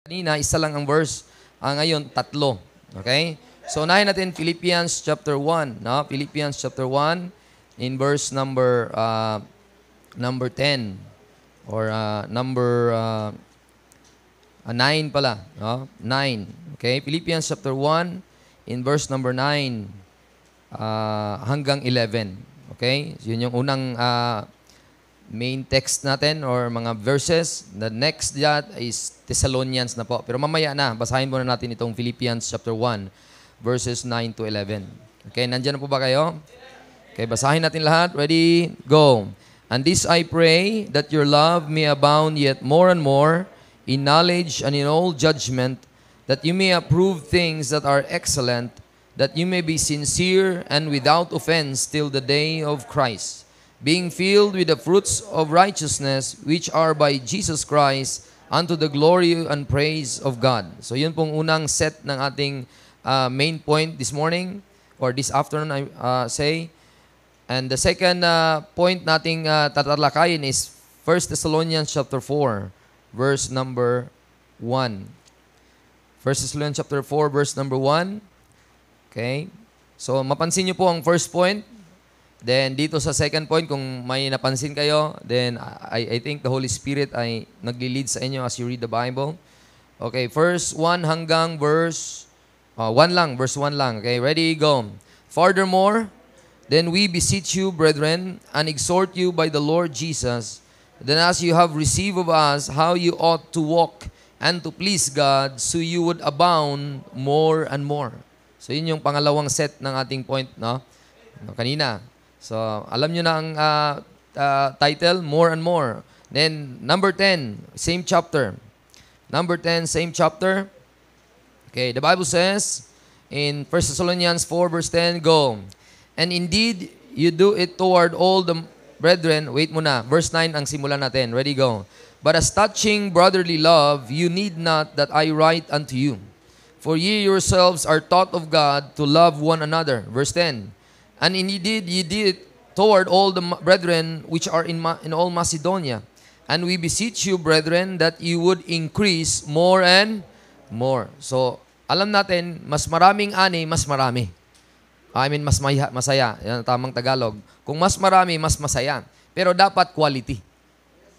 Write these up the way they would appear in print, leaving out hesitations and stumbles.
Kanina, isa lang ang verse. Ngayon, tatlo. Okay? So, unahin natin Philippians chapter 1. No? Philippians chapter 1 in verse number 10. Or number 9 pala. No? 9. Okay? Philippians chapter 1 in verse number 9 hanggang 11. Okay? Yun yung unang main text natin or mga verses. The next that is Thessalonians na po. Pero mamaya na, basahin muna natin itong Philippians chapter 1, verses 9 to 11. Okay, nandyan na po ba kayo? Okay, basahin natin lahat. Ready? Go. And this I pray, that your love may abound yet more and more in knowledge and in all judgment, that you may approve things that are excellent, that you may be sincere and without offense till the day of Christ, being filled with the fruits of righteousness, which are by Jesus Christ, unto the glory and praise of God. So yun pong unang set ng ating main point this morning, or this afternoon, I say. And the second point nating tatalakayin is 1 Thessalonians chapter 4, verse number 1. 1 Thessalonians chapter 4, verse number 1. Okay? So mapansin niyo po ang first point. Then, dito sa second point, kung may napansin kayo, then I think the Holy Spirit ay nagli-lead sa inyo as you read the Bible. Okay, verse 1 hanggang verse 1 lang, verse 1 lang. Okay, ready, go. Furthermore, then we beseech you, brethren, and exhort you by the Lord Jesus, then as you have received of us how you ought to walk and to please God, so you would abound more and more. So, yun yung pangalawang set ng ating point, no? Kanina. So, alam nyo na ang title, More and More. Then, number 10, same chapter. Number 10, same chapter. Okay, the Bible says in 1 Thessalonians 4, verse 10, go. And indeed, you do it toward all the brethren. Wait muna, verse 9 ang simulan natin. Ready, go. But as touching brotherly love, you need not that I write unto you. For ye yourselves are taught of God to love one another. Verse 10. And indeed, ye did it toward all the brethren which are in all Macedonia. And we beseech you, brethren, that you would increase more and more. So, alam natin, mas maraming ani, mas marami. I mean, mas masaya. Yan ang tamang Tagalog. Kung mas marami, mas masaya. Pero dapat quality.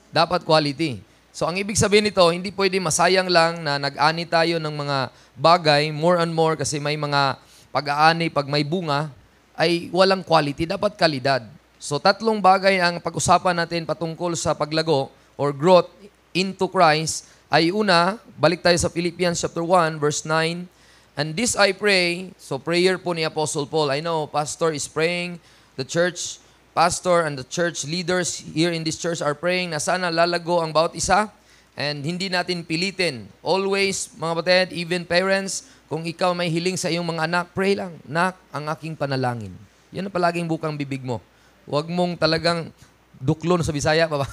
Dapat quality. So, ang ibig sabihin nito, hindi pwede masayang lang na nag-ani tayo ng mga bagay, more and more, kasi may mga pag-aani, pag may bunga, ay walang quality, dapat kalidad. So, tatlong bagay ang pag-usapan natin patungkol sa paglago or growth into Christ ay una, balik tayo sa Philippians chapter 1, verse 9. And this I pray, so prayer po ni Apostle Paul. I know, pastor is praying, the church pastor and the church leaders here in this church are praying na sana lalago ang bawat isa and hindi natin pilitin. Always, mga batid, even parents, kung ikaw may hiling sa iyong mga anak, pray lang, nak, ang aking panalangin. Yan ang palaging bukang bibig mo. Huwag mong talagang duklon sa Bisaya, pa ba?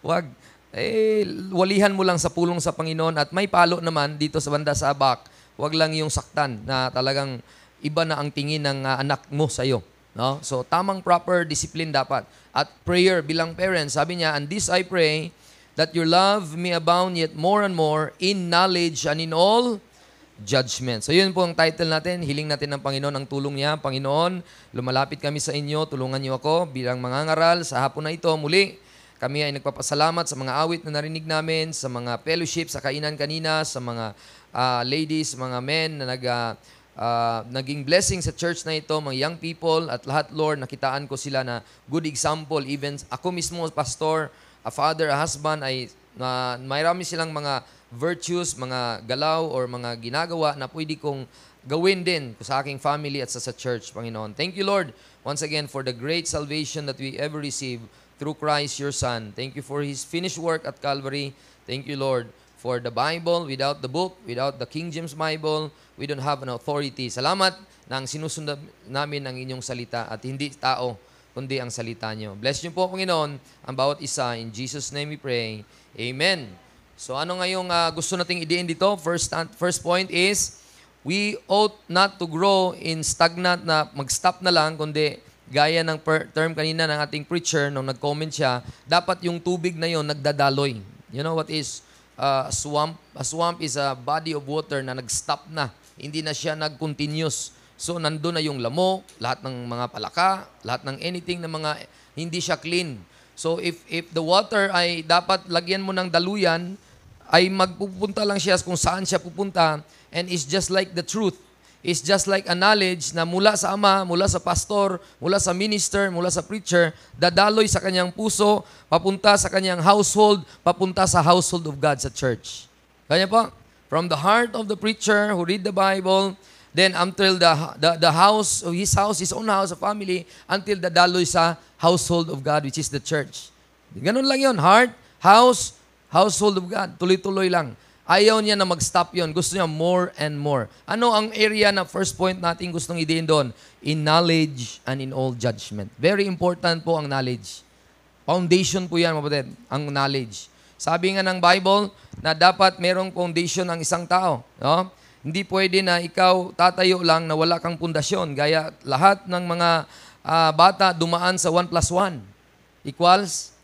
Huwag. Walihan mo lang sa pulong sa Panginoon at may palo naman dito sa banda sa abak. Huwag lang yung saktan na talagang iba na ang tingin ng anak mo sa iyo. No? So, tamang proper discipline dapat. At prayer bilang parents, sabi niya, and this I pray, that your love may abound yet more and more in knowledge and in all judgment. So yun po ang title natin. Hiling natin ng Panginoon ang tulong niya. Panginoon, lumalapit kami sa inyo. Tulungan niyo ako bilang mangangaral sa hapon na ito. Muli, kami ay nagpapasalamat sa mga awit na narinig namin, sa mga fellowship, sa kainan kanina, sa mga ladies, mga men na naging blessing sa church na ito, mga young people at lahat, Lord, nakitaan ko sila na good example. Even ako mismo, pastor, a father, a husband, ay mayroon silang mga virtues, mga galaw, or mga ginagawa na pwede kong gawin din sa aking family at sa church, Panginoon. Thank you, Lord, once again for the great salvation that we ever receive through Christ, your Son. Thank you for His finished work at Calvary. Thank you, Lord, for the Bible. Without the book, without the King James Bible, we don't have an authority. Salamat na ang sinusunod namin ang inyong salita at hindi tao, kundi ang salita niyo. Bless niyo po, Panginoon, ang bawat isa. In Jesus' name we pray. Amen. So ano ngayong gusto nating idein dito? First point is, we ought not to grow in stagnant na mag-stop na lang, kundi gaya ng term kanina ng ating preacher nung nag-comment siya, dapat yung tubig na yon nagdadaloy. You know what is swamp. A swamp is a body of water na nag-stop na. Hindi na siya nag-continuous. So, nandun na yung lamok, lahat ng mga palaka, lahat ng anything na mga hindi siya clean. So, if the water ay dapat lagyan mo ng daluyan, ay magpupunta lang siya kung saan siya pupunta, and it's just like the truth. It's just like a knowledge na mula sa Ama, mula sa pastor, mula sa minister, mula sa preacher, dadaloy sa kanyang puso, papunta sa kanyang household, papunta sa household of God sa church. Kanya po? From the heart of the preacher who read the Bible, then until the house, his own house, a family, until dadaloy sa household of God, which is the church. Ganun lang yun. Heart, house, household of God. Tuloy-tuloy lang. Ayaw niya na mag-stop yon. Gusto niya more and more. Ano ang area na first point natin gustong idein doon? In knowledge and in all judgment. Very important po ang knowledge. Foundation po yan, mapatid, ang knowledge. Sabi nga ng Bible na dapat merong foundation ang isang tao. No? Hindi pwede na ikaw tatayo lang na wala kang pundasyon. Gaya lahat ng mga bata dumaan sa 1 plus 1 equals,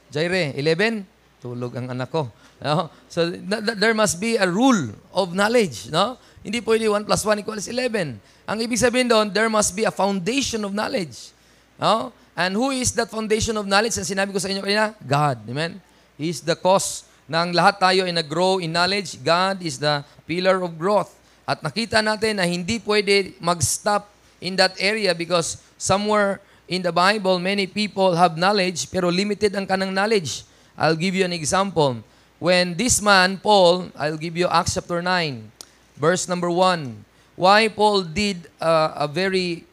Jaire, 11? Tulog ang anak ko. No? So, there must be a rule of knowledge. No? Hindi pwede 1 plus 1 equals 11. Ang ibig sabihin doon, there must be a foundation of knowledge. No? And who is that foundation of knowledge? Ang sinabi ko sa inyo kanina, God. Amen? He is the cause ng lahat tayo ay nag-grow in knowledge. God is the pillar of growth. At nakita natin na hindi pwede mag-stop in that area because somewhere in the Bible, many people have knowledge pero limited ang kanang knowledge. I'll give you an example. When this man, Paul, I'll give you Acts chapter 9, verse number 1. Why Paul did a very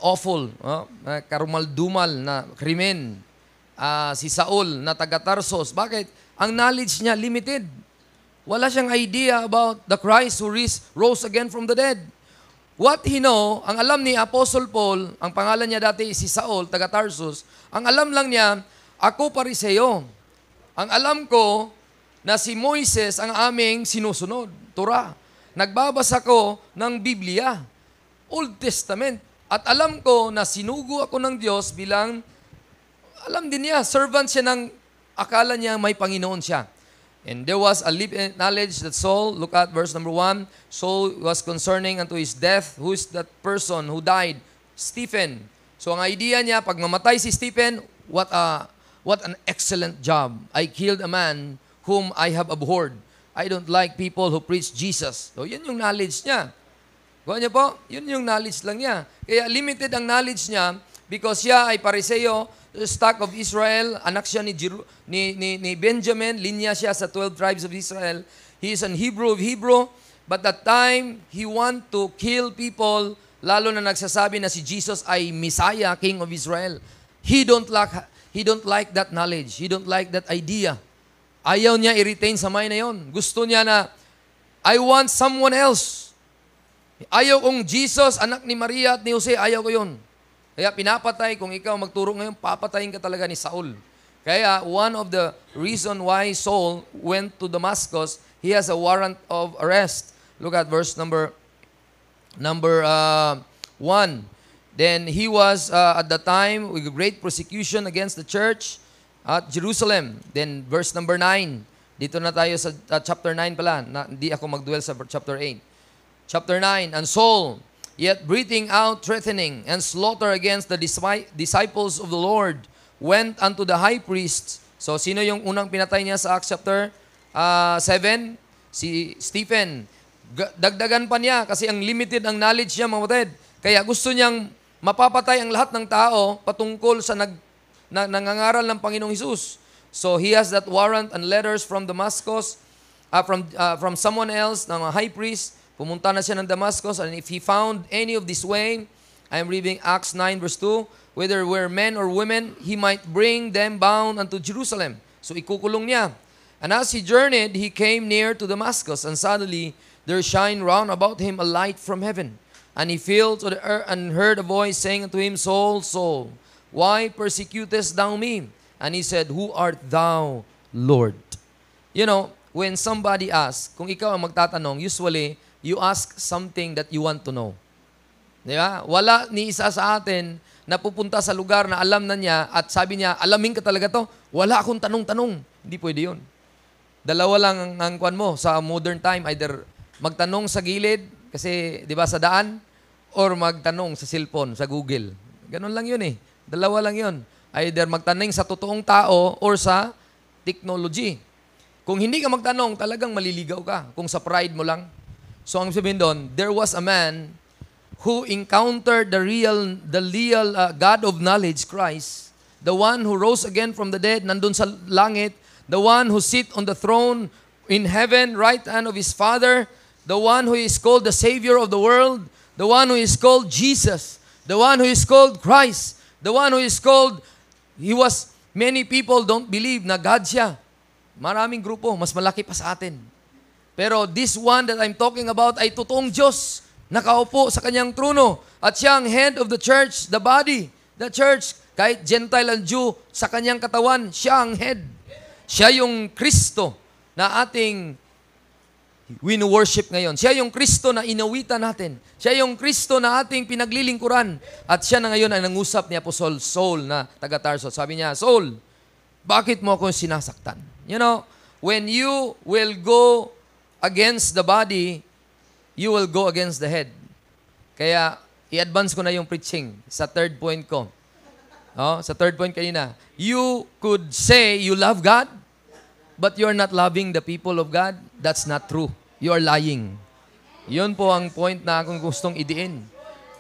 awful, karumal-dumal na krimen. Si Saul na taga-Tarsos. Bakit? Ang knowledge niya limited. Wala siyang idea about the Christ who rose again from the dead. What he know, ang alam ni Apostle Paul, ang pangalan niya dati si Saul, taga-Tarsus, ang alam lang niya, ako Pariseo. Ang alam ko na si Moises ang aming sinusunod, Torah. Nagbabasa ko ng Biblia, Old Testament. At alam ko na sinugo ako ng Diyos bilang, alam din niya, servant siya ng, akala niya may Panginoon siya. And there was a living knowledge that Saul, look at verse number 1, Saul was concerning unto his death. Who is that person who died? Stephen. So ang idea niya, pag mamatay si Stephen, what an excellent job. I killed a man whom I have abhorred. I don't like people who preach Jesus. So yun yung knowledge niya. Kuha niyo po, yun yung knowledge lang niya. Kaya limited ang knowledge niya because siya ay Pariseo, stock of Israel, anak siya ni Benjamin, linya siya sa 12 tribes of Israel. He is an Hebrew of Hebrew, but that time, he want to kill people, lalo na nagsasabi na si Jesus ay Messiah, King of Israel. He don't like that knowledge. He don't like that idea. Ayaw niya i-retain sa mind na yon. Gusto niya na, I want someone else. Ayaw kong Jesus, anak ni Maria at ni Jose, ayaw ko yon. Kaya pinapatay, kung ikaw magturo ngayon, papatayin ka talaga ni Saul. Kaya one of the reason why Saul went to Damascus, he has a warrant of arrest. Look at verse number 1. Then he was at the time with great persecution against the church at Jerusalem. Then verse number 9. Dito na tayo sa chapter 9 pala. Hindi ako mag-dwell sa chapter 8. Chapter 9. And Saul, yet breathing out threatening and slaughter against the disciples of the Lord, went unto the high priest. So, sino yung unang pinatay niya sa Acts chapter 7? Si Stephen. Dagdagan pa niya kasi ang limited ang knowledge niya, mga kapatid. Kaya gusto niyang mapapatay ang lahat ng tao patungkol sa nangangaral ng Panginoong Hesus. So, he has that warrant and letters from Damascus, from someone else, ng high priest. Pumunta na siya ng Damascus, and if he found any of this way, I'm reading Acts 9 verse 2, whether were men or women, he might bring them bound unto Jerusalem. So ikukulong niya. And as he journeyed, he came near to Damascus, and suddenly there shined round about him a light from heaven. And he fell to the earth and heard a voice saying unto him, Saul, Saul, why persecutest thou me? And he said, Who art thou, Lord? You know, when somebody asks, kung ikaw ang magtatanong, usually, you ask something that you want to know. Di ba? Wala ni isa sa atin na pupunta sa lugar na alam na niya at sabi niya, alamin ka talaga to? Wala akong tanong-tanong. Hindi pwede yun. Dalawa lang ang kwan mo sa modern time. Either magtanong sa gilid, kasi di ba sa daan, or magtanong sa cellphone, sa Google. Ganun lang yun eh. Dalawa lang yun. Either magtanong sa totoong tao or sa technology. Kung hindi ka magtanong, talagang maliligaw ka. Kung sa pride mo lang. So ang sabihin doon, there was a man who encountered the real God of knowledge, Christ, the one who rose again from the dead, nandun sa langit, the one who sit on the throne in heaven, right hand of his Father, the one who is called the Savior of the world, the one who is called Jesus, the one who is called Christ, the one who is called, many people don't believe na God siya. Maraming grupo, mas malaki pa sa atin. Pero this one that I'm talking about ay totoong Diyos, nakaupo sa kanyang trono. At siya ang head of the church, the body, the church. Kahit Gentile and Jew, sa kanyang katawan, siya ang head. Siya yung Kristo na ating wino-worship ngayon. Siya yung Kristo na inawitan natin. Siya yung Kristo na ating pinaglilingkuran. At siya na ngayon ay nangusap ni Apostol Saul na taga-Tarso. Sabi niya, Saul, bakit mo ako sinasaktan? You know, when you will go against the body, you will go against the head. Kaya, i-advance ko na yung preaching sa third point ko. Sa third point kanina. You could say you love God, but you're not loving the people of God. That's not true. You are lying. Yun po ang point na akong gustong idiin.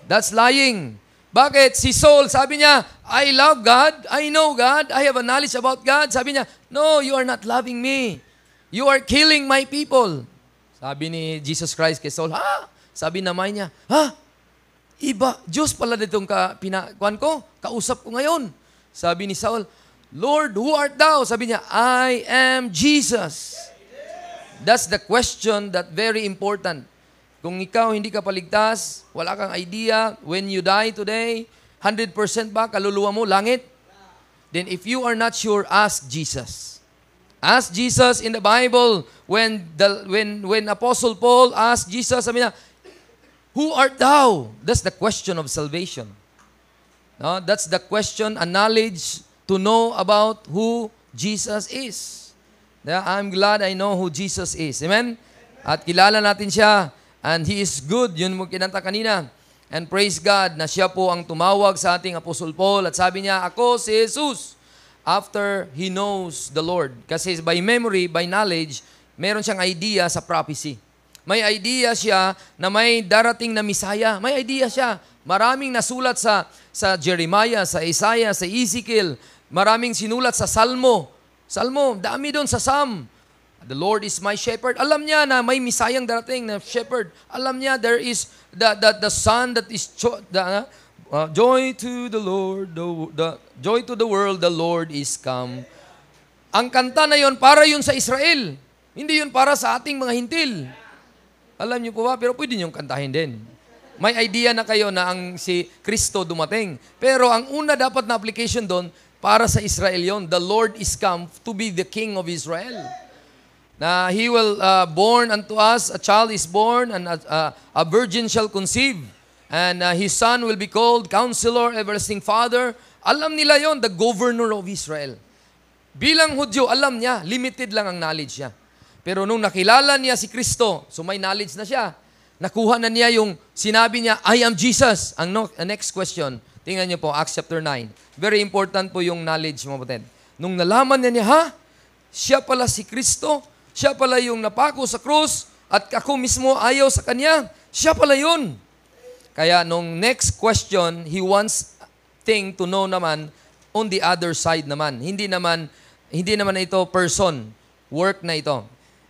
That's lying. Bakit? Si Saul, sabi niya, I love God, I know God, I have a knowledge about God. Sabi niya, no, you are not loving me. You are killing my people. Sabi ni Jesus Christ kay Saul, ha? Sabi naman niya, ha? Iba, Diyos pala ditong kausap ko ngayon. Sabi ni Saul, Lord, who art thou? Sabi niya, I am Jesus. That's the question that very important. Kung ikaw hindi ka paligtas, wala kang idea, when you die today, 100% ba kaluluwa mo, langit? Then if you are not sure, ask Jesus. Ask Jesus in the Bible, when Apostle Paul asked Jesus, sabi niya, who art thou? That's the question of salvation. No? That's the question, a knowledge to know about who Jesus is. I'm glad I know who Jesus is. Amen? At kilala natin siya. And He is good. Yun mo kinanta kanina. And praise God na siya po ang tumawag sa ating Apostle Paul. At sabi niya, ako si Jesus. After he knows the Lord. Kasi by memory, by knowledge, meron siyang idea sa prophecy. May idea siya na may darating na Misaya. May idea siya. Maraming nasulat sa Jeremiah, sa Isaiah, sa Ezekiel. Maraming sinulat sa Salmo. Dami doon sa Psalm. The Lord is my shepherd. Alam niya na may misayang darating na shepherd. Alam niya there is the son that is joy to the Lord, the joy to the world, the Lord is come. Ang kanta na yon para yun sa Israel. Hindi yun para sa ating mga hintil. Alam niyo po ba? Pero pwede niyong kantahin din. May idea na kayo na ang si Kristo dumating. Pero ang una dapat na application doon, para sa Israel yon. The Lord is come to be the King of Israel. Na He will born unto us, a child is born, and a virgin shall conceive. And His son will be called Counselor, Everlasting Father. Alam nila yon, the governor of Israel. Bilang Hudyo, alam niya, limited lang ang knowledge niya. Pero nung nakilala niya si Kristo, so may knowledge na siya, nakuha na niya yung sinabi niya, I am Jesus. Ang next question, tingnan niyo po, Acts chapter 9. Very important po yung knowledge, mga kapatid. Nung nalaman niya, ha? Siya pala si Kristo, siya pala yung napako sa krus, at ako mismo ayaw sa kanya, siya pala yun. Kaya nung next question, he wants thing to know naman on the other side naman. Hindi naman ito person, work na ito.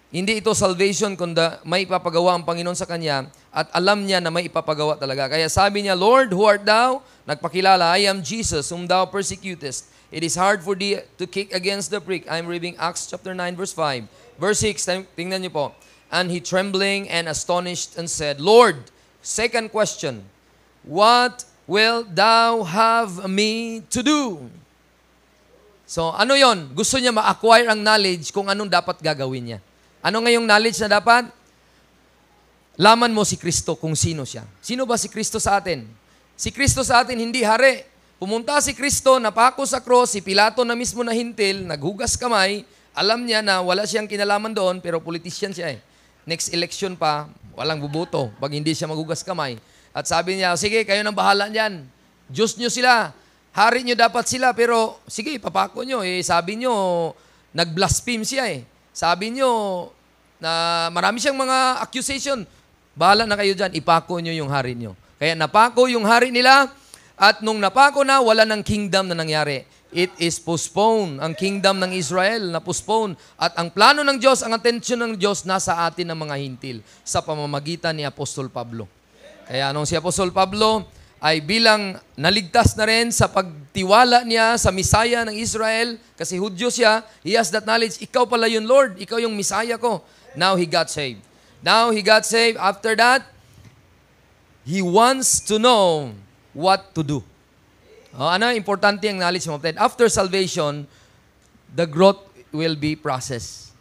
Hindi ito salvation kundi may ipapagawa ang Panginoon sa kanya at alam niya na may ipapagawa talaga. Kaya sabi niya, Lord, who art thou? Nagpakilala, I am Jesus whom thou persecutest. It is hard for thee to kick against the prick. I'm reading Acts chapter 9 verse 5. Verse 6, tingnan niyo po. And he trembling and astonished and said, Lord, second question, what will thou have me to do? So, ano yon? Gusto niya ma-acquire ang knowledge kung anong dapat gagawin niya. Ano ngayong knowledge na dapat? Laman mo si Kristo kung sino siya. Sino ba si Kristo sa atin? Si Kristo sa atin hindi hari. Pumunta si Kristo, napako sa cross, si Pilato na mismo na hintil, naghugas kamay, alam niya na wala siyang kinalaman doon, pero politician siya eh. Next election pa, walang buboto pag hindi siya magugas kamay. At sabi niya, sige, kayo nang bahala niyan. Diyos nyo sila. Hari nyo dapat sila, pero sige, papako nyo. Eh, sabi nyo, nag-blaspheme siya eh. Sabi nyo, na marami siyang mga accusation. Bahala na kayo dyan, ipako nyo yung hari nyo. Kaya napako yung hari nila, at nung napako na, wala ng kingdom na nangyari. It is postponed. Ang kingdom ng Israel na postpone. At ang plano ng Diyos, ang atensyon ng Diyos, nasa atin ng mga hintil sa pamamagitan ni Apostol Pablo. Kaya nung si Apostol Pablo ay bilang naligtas na rin sa pagtiwala niya sa Misaya ng Israel, kasi Hudyo siya, he has that knowledge, ikaw pala yun, Lord, ikaw yung Misaya ko. Now he got saved. Now he got saved. After that, he wants to know what to do. Ano? Importante ang knowledge mo. After salvation, the growth will be processed.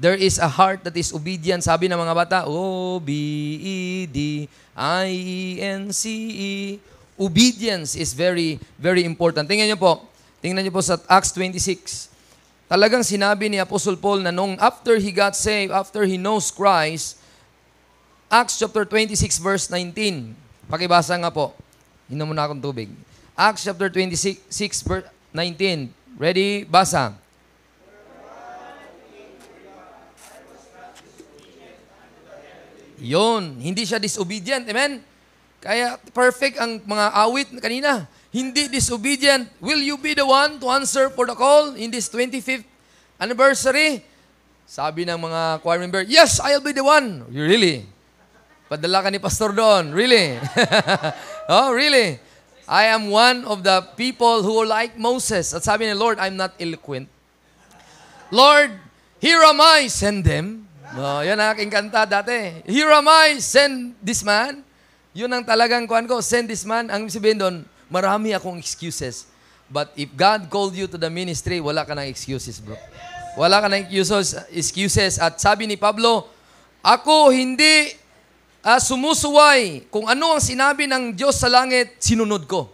There is a heart that is obedient. Sabi ng mga bata, O-B-E-D-I-E-N-C-E. Obedience is very, very important. Tingnan niyo po sa Acts 26. Talagang sinabi ni Apostle Paul na nung after he got saved, after he knows Christ, Acts chapter 26 verse 19. Pakibasa nga po. Inom muna akong tubig. Acts chapter 26 verse 19. Ready? Basa. Yun. Hindi siya disobedient. Amen? Kaya perfect ang mga awit kanina. Hindi disobedient. Will you be the one to answer for the call in this 25th anniversary? Sabi ng mga choir member, yes, I'll be the one. You really? Padala ka ni pastor doon. Really? Oh, really? I am one of the people who are like Moses. At sabi ni Lord, I'm not eloquent. Lord, here am I, send them. No, yan ang aking kanta dati. Here am I, send this man. Yun ang talagang kuhan ko, send this man. Ang sabihin doon, marami akong excuses. But if God called you to the ministry, wala ka ng excuses, bro. Wala ka ng excuses. At sabi ni Pablo, ako hindi sumusuway. Kung ano ang sinabi ng Diyos sa langit, sinunod ko.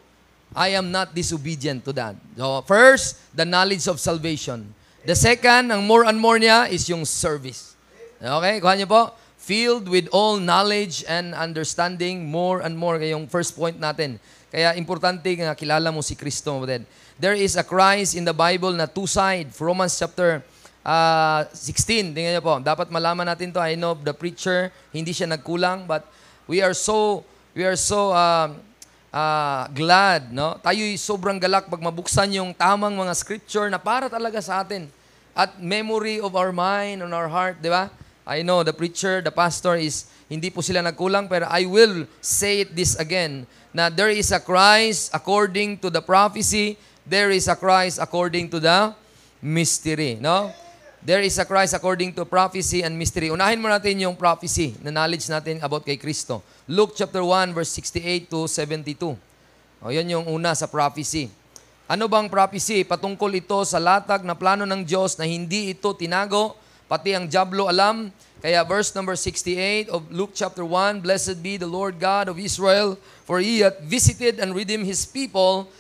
I am not disobedient to that. So, first, the knowledge of salvation. The second, ang more and more niya, is yung service. Okay, kuha niyo po. Filled with all knowledge and understanding, more and more. Yung first point natin. Kaya importante nga kilala mo si Kristo. There is a Christ in the Bible na two-side. Romans chapter 16. Tingnan niyo po. Dapat malaman natin to. I know the preacher, hindi siya nagkulang, but we are so glad, no? Tayo'y sobrang galak pag mabuksan yung tamang mga scripture na para talaga sa atin. At memory of our mind, on our heart, di ba? I know the preacher, the pastor is, hindi po sila nagkulang, pero I will say it this again, na there is a Christ according to the prophecy, there is a Christ according to the mystery, no? There is a Christ according to prophecy and mystery. Unahin mo natin yung prophecy na knowledge natin about kay Kristo. Luke chapter 1 verse 68 to 72. O, yan yung una sa prophecy. Ano bang prophecy? Patungkol ito sa latag na plano ng Diyos na hindi ito tinago, pati ang dyablo alam. Kaya verse number 68 of Luke chapter 1, Blessed be the Lord God of Israel, for He hath visited and redeemed His people,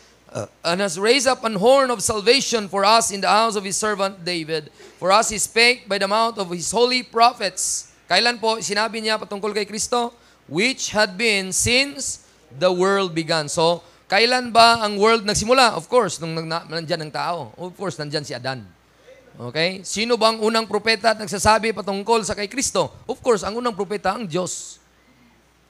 and has raised up an horn of salvation for us in the house of His servant David. For us He spake by the mouth of His holy prophets. Kailan po sinabi niya patungkol kay Kristo? Which had been since the world began. So, kailan ba ang world nagsimula? Of course, nung nandyan ang tao. Of course, nandyan si Adan. Okay? Sino bang unang propeta at nagsasabi patungkol sa kay Kristo? Of course, ang unang propeta ang Diyos.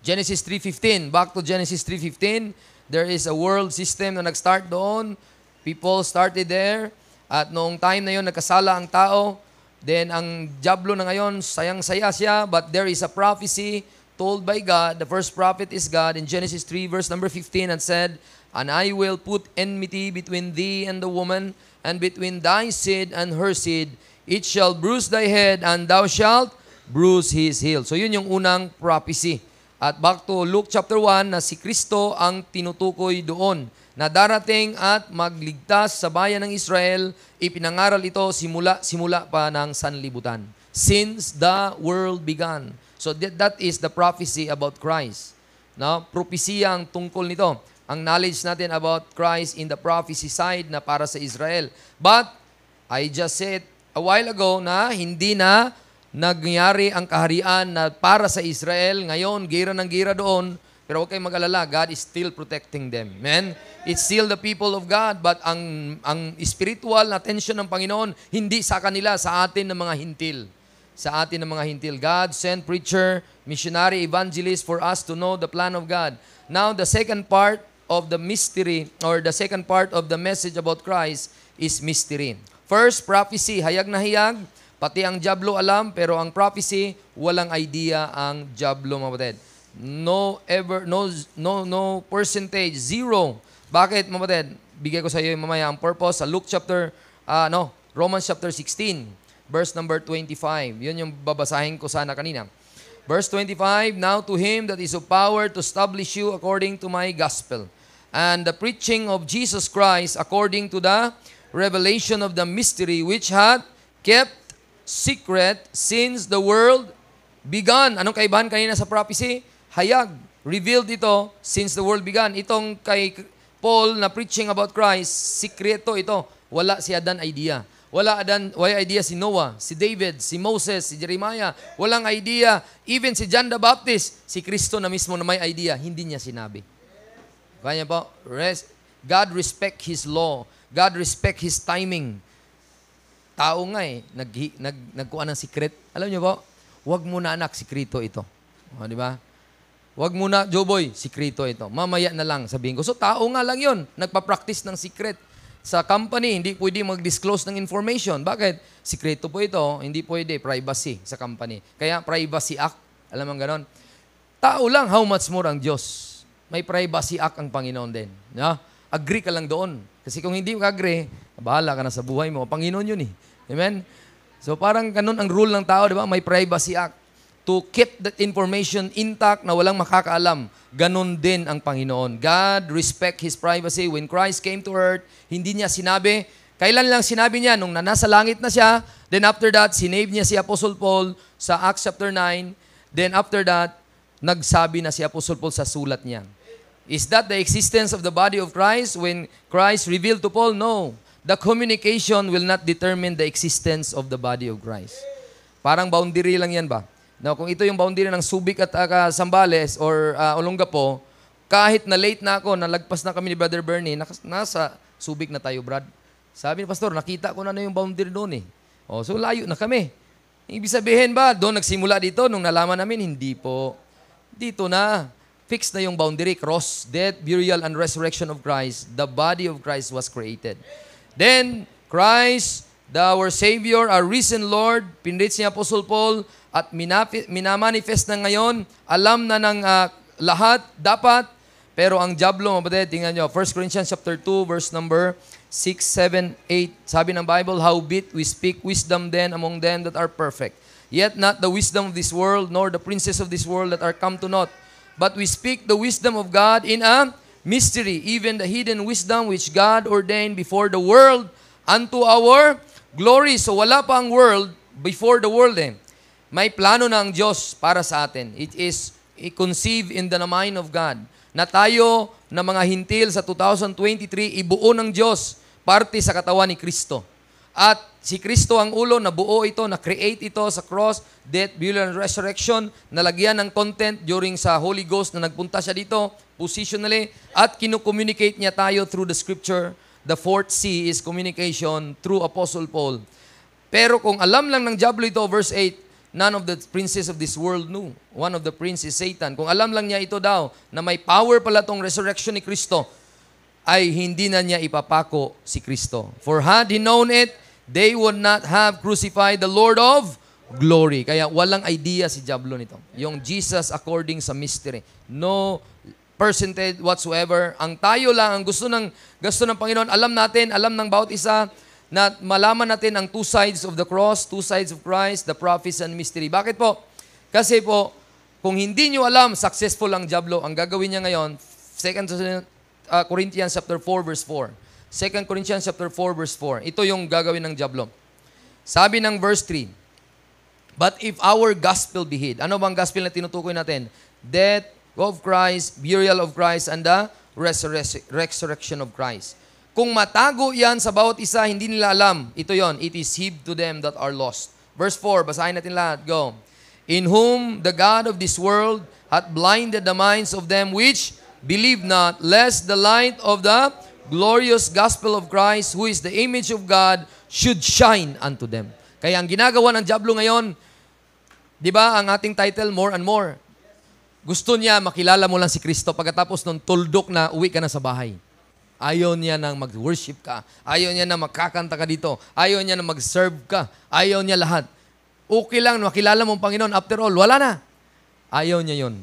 Genesis 3:15. Back to Genesis 3:15. There is a world system na nag-start doon. People started there. At noong time na yon nagkasala ang tao. Then, ang dyablo na ngayon, sayang-saya siya. But there is a prophecy told by God. The first prophet is God in Genesis 3 verse number 15 and said, And I will put enmity between thee and the woman, and between thy seed and her seed. It shall bruise thy head, and thou shalt bruise his heel. So yun yung unang prophecy. At back to Luke chapter 1 na si Kristo ang tinutukoy doon na darating at magligtas sa bayan ng Israel. Ipinangaral ito simula pa ng sanlibutan. Since the world began. So that is the prophecy about Christ. No? Propesya ang tungkol nito. Ang knowledge natin about Christ in the prophecy side na para sa Israel. But, I just said, a while ago na hindi na nangyari ang kaharian na para sa Israel. Ngayon, gira ng gira doon. Pero huwag kayong mag-alala, God is still protecting them. Amen? It's still the people of God, but ang spiritual na attention ng Panginoon, hindi sa kanila, sa atin ng mga hintil. Sa atin ng mga hintil. God sent preacher, missionary, evangelist for us to know the plan of God. Now, the second part of the mystery, or the second part of the message about Christ is mystery. First, prophecy, hayag na hayag, pati ang diablo alam, pero ang prophecy, walang idea ang diablo, mga kapatid. No percentage, zero. Bakit, mga kapatid? Bigay ko sa iyo mamaya ang purpose sa Romans chapter 16, verse number 25. Yun yung babasahin ko sana kanina. Verse 25, now to him that is of power to establish you according to my gospel, and the preaching of Jesus Christ according to the revelation of the mystery which hath kept secret since the world began. Anong kaibahan kanina sa prophecy? Hayag. Revealed ito since the world began. Itong kay Paul na preaching about Christ, sikreto ito. Wala si Adan idea. Wala idea si Noah, si David, si Moses, si Jeremiah. Walang idea. Even si John the Baptist, si Kristo na mismo na may idea, hindi niya sinabi. Kaya po, God respect His law. God respect His timing. Tao nga nagkuha ng secret. Alam niyo po, huwag muna anak, sikrito ito. O, di ba? Huwag muna, Joboy, sikrito ito. Mamaya na lang, sabihin ko. So, tao nga lang yun. Nagpa-practice ng secret. Sa company, hindi pwede mag-disclose ng information. Bakit? Sikreto po ito. Hindi pwede. Privacy sa company. Kaya, Privacy Act. Alam mo ganon? Tao lang, how much more ang Diyos? May Privacy Act ang Panginoon din. Yeah? Agree ka lang doon. Kasi kung hindi ka agree, bahala ka na sa buhay mo. Panginoon yun eh. Amen? So, parang ganun ang rule ng tao, di ba? May Privacy Act. To keep that information intact na walang makakaalam. Ganon din ang Panginoon. God respect His privacy. When Christ came to earth, hindi niya sinabi. Kailan lang sinabi niya? Nung nasa langit na siya. Then after that, sinave niya si Apostle Paul sa Acts chapter 9. Then after that, nagsabi na si Apostle Paul sa sulat niya. Is that the existence of the body of Christ when Christ revealed to Paul? No. The communication will not determine the existence of the body of Christ. Parang boundary lang yan ba? Now, kung ito yung boundary ng Subic at Zambales or Olongapo, kahit na late na ako, nalagpas na kami ni Brother Bernie, nasa Subic na tayo, Brad. Sabi ni Pastor, nakita ko na yung boundary doon eh. O, so layo na kami. Ibig sabihin ba, doon nagsimula dito, nung nalaman namin, hindi po. Dito na, fixed na yung boundary, cross, death, burial, and resurrection of Christ. The body of Christ was created. Then, Christ, our Savior, our risen Lord, pinrich niya Apostle Paul, at minamanifest na ngayon, alam na ng lahat, dapat, pero ang diablo, mabate, tingnan nyo, 1 Corinthians chapter 2, verse number 6, 7, 8, sabi ng Bible, howbeit we speak wisdom then among them that are perfect, yet not the wisdom of this world, nor the princes of this world that are come to naught, but we speak the wisdom of God in a mystery, even the hidden wisdom which God ordained before the world unto our glory. So wala pa ang world before the world eh. May plano na ang Diyos para sa atin. It is conceived in the mind of God na tayo na mga hintil sa 2023, ibuo ng Diyos parte sa katawan ni Kristo. At si Kristo ang ulo, nabuo ito, na-create ito sa cross, death, burial, and resurrection, nalagyan ng content during sa Holy Ghost na nagpunta siya dito, positionally, at kinukommunicate niya tayo through the Scripture. The fourth C is communication through Apostle Paul. Pero kung alam lang ng diablo ito, verse 8, none of the princes of this world knew. One of the princes, Satan. Kung alam lang niya ito daw, na may power pala tong resurrection ni Kristo, ay hindi na niya ipapako si Kristo. For had he known it, they would not have crucified the Lord of glory. Kaya walang idea si diablo nito. Yung Jesus according sa mystery. No percentage whatsoever. Ang tayo lang, ang gusto ng Panginoon, alam natin, alam ng bawat isa, na malaman natin ang two sides of the cross, two sides of Christ, the prophecy and mystery. Bakit po? Kasi po, kung hindi nyo alam, successful ang diablo, ang gagawin niya ngayon, 2 Corinthians chapter 4 verse 4. 2 Corinthians chapter 4 verse 4. Ito yung gagawin ng diablo. Sabi ng verse 3, but if our gospel be hid, ano bang gospel na tinutukoy natin? Death of Christ, burial of Christ, and the resurrection of Christ. Kung matago yan sa bawat isa, hindi nila alam. Ito yon, it is hid to them that are lost. Verse 4, basahin natin lahat. Go. In whom the God of this world hath blinded the minds of them which believe not, lest the light of the glorious gospel of Christ, who is the image of God, should shine unto them. Kaya ang ginagawa ng dyablo ngayon, di ba, ang ating title, More and More. Gusto niya makilala mo lang si Kristo pagkatapos nung tuldok na uwi ka na sa bahay. Ayaw niya nang mag-worship ka. Ayaw niya na magkakanta ka dito. Ayaw niya na mag-serve ka. Ayaw niya lahat. Okay lang, makilala mo ang Panginoon. After all, wala na. Ayaw niya yun.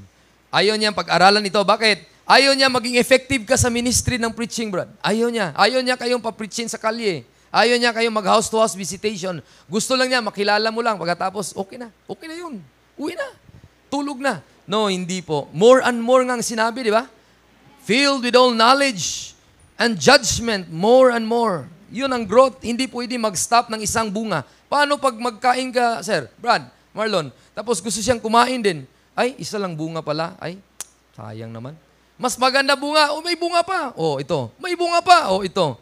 Ayaw niya pag-aralan ito. Bakit? Ayaw niya maging effective ka sa ministry ng preaching, brad. Ayaw niya. Ayaw niya kayong pa-preaching sa kalye. Ayaw niya kayong mag-house-to-house visitation. Gusto lang niya, makilala mo lang. Pagkatapos, okay na. Okay na yun. Uwi na. Tulog na. No, hindi po. More and more nga ang sinabi, di ba? Filled with all knowledge and judgment, more and more. Yun ang growth. Hindi pwede mag-stop ng isang bunga. Paano pag magkain ka, Sir, Brad, Marlon, tapos gusto siyang kumain din, ay, isa lang bunga pala. Ay, sayang naman. Mas maganda bunga. O, may bunga pa. O, ito. May bunga pa. O, ito.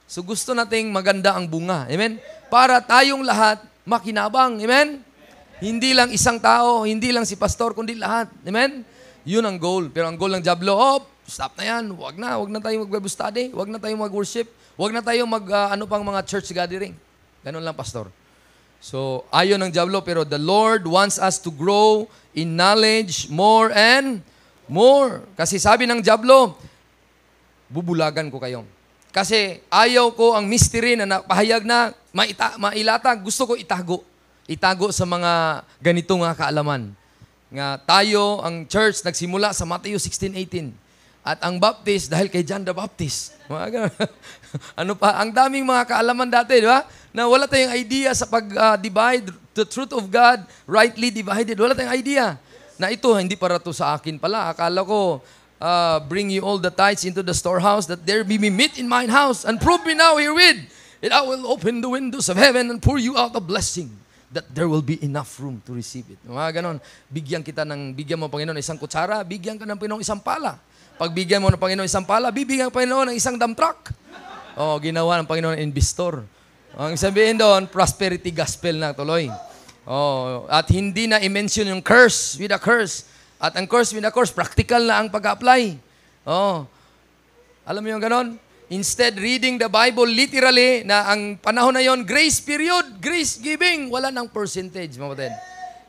So, gusto nating maganda ang bunga. Amen? Para tayong lahat makinabang. Amen? Hindi lang isang tao, hindi lang si pastor, kundi lahat. Amen? Yun ang goal. Pero ang goal ng dyablo, stop na yan. Huwag na tayong mag-Bible study. Huwag na tayong mag-worship. Huwag na tayong ano pang mga church gathering. Ganun lang, pastor. So, ayaw ng dyablo, pero the Lord wants us to grow in knowledge more and more. Kasi sabi ng dyablo, bubulagan ko kayo. Kasi ayaw ko ang mystery na napahayag na mailatag. Gusto ko itago. Itago sa mga ganitong kaalaman. Nga tayo, ang church, nagsimula sa Matthew 16:18. At ang Baptist, dahil kay John the Baptist. Ano pa? Ang daming mga kaalaman dati, di ba? Na wala tayong idea sa pag-divide the truth of God, rightly divided. Wala tayong idea. Na ito, hindi para to sa akin pala. Akala ko, bring you all the tithes into the storehouse, that there be meat in mine house, and prove me now herewith, and I will open the windows of heaven and pour you out a blessing, that there will be enough room to receive it. Mga ganon. Bigyan mo Panginoon isang kutsara, bigyan ka ng Panginoon isang pala. Pag bigyan mo ng Panginoon isang pala, bibigyan ng Panginoon ng isang dump truck. Ginawa ng Panginoon investor. Ang sabihin doon, prosperity gospel na tuloy. At hindi na i-mention yung curse with a curse. At ang curse with a curse, practical na ang pag-apply. Alam mo yung ganon? Instead, reading the Bible literally, na ang panahon na yon, grace period, grace giving, wala nang percentage, mamatid.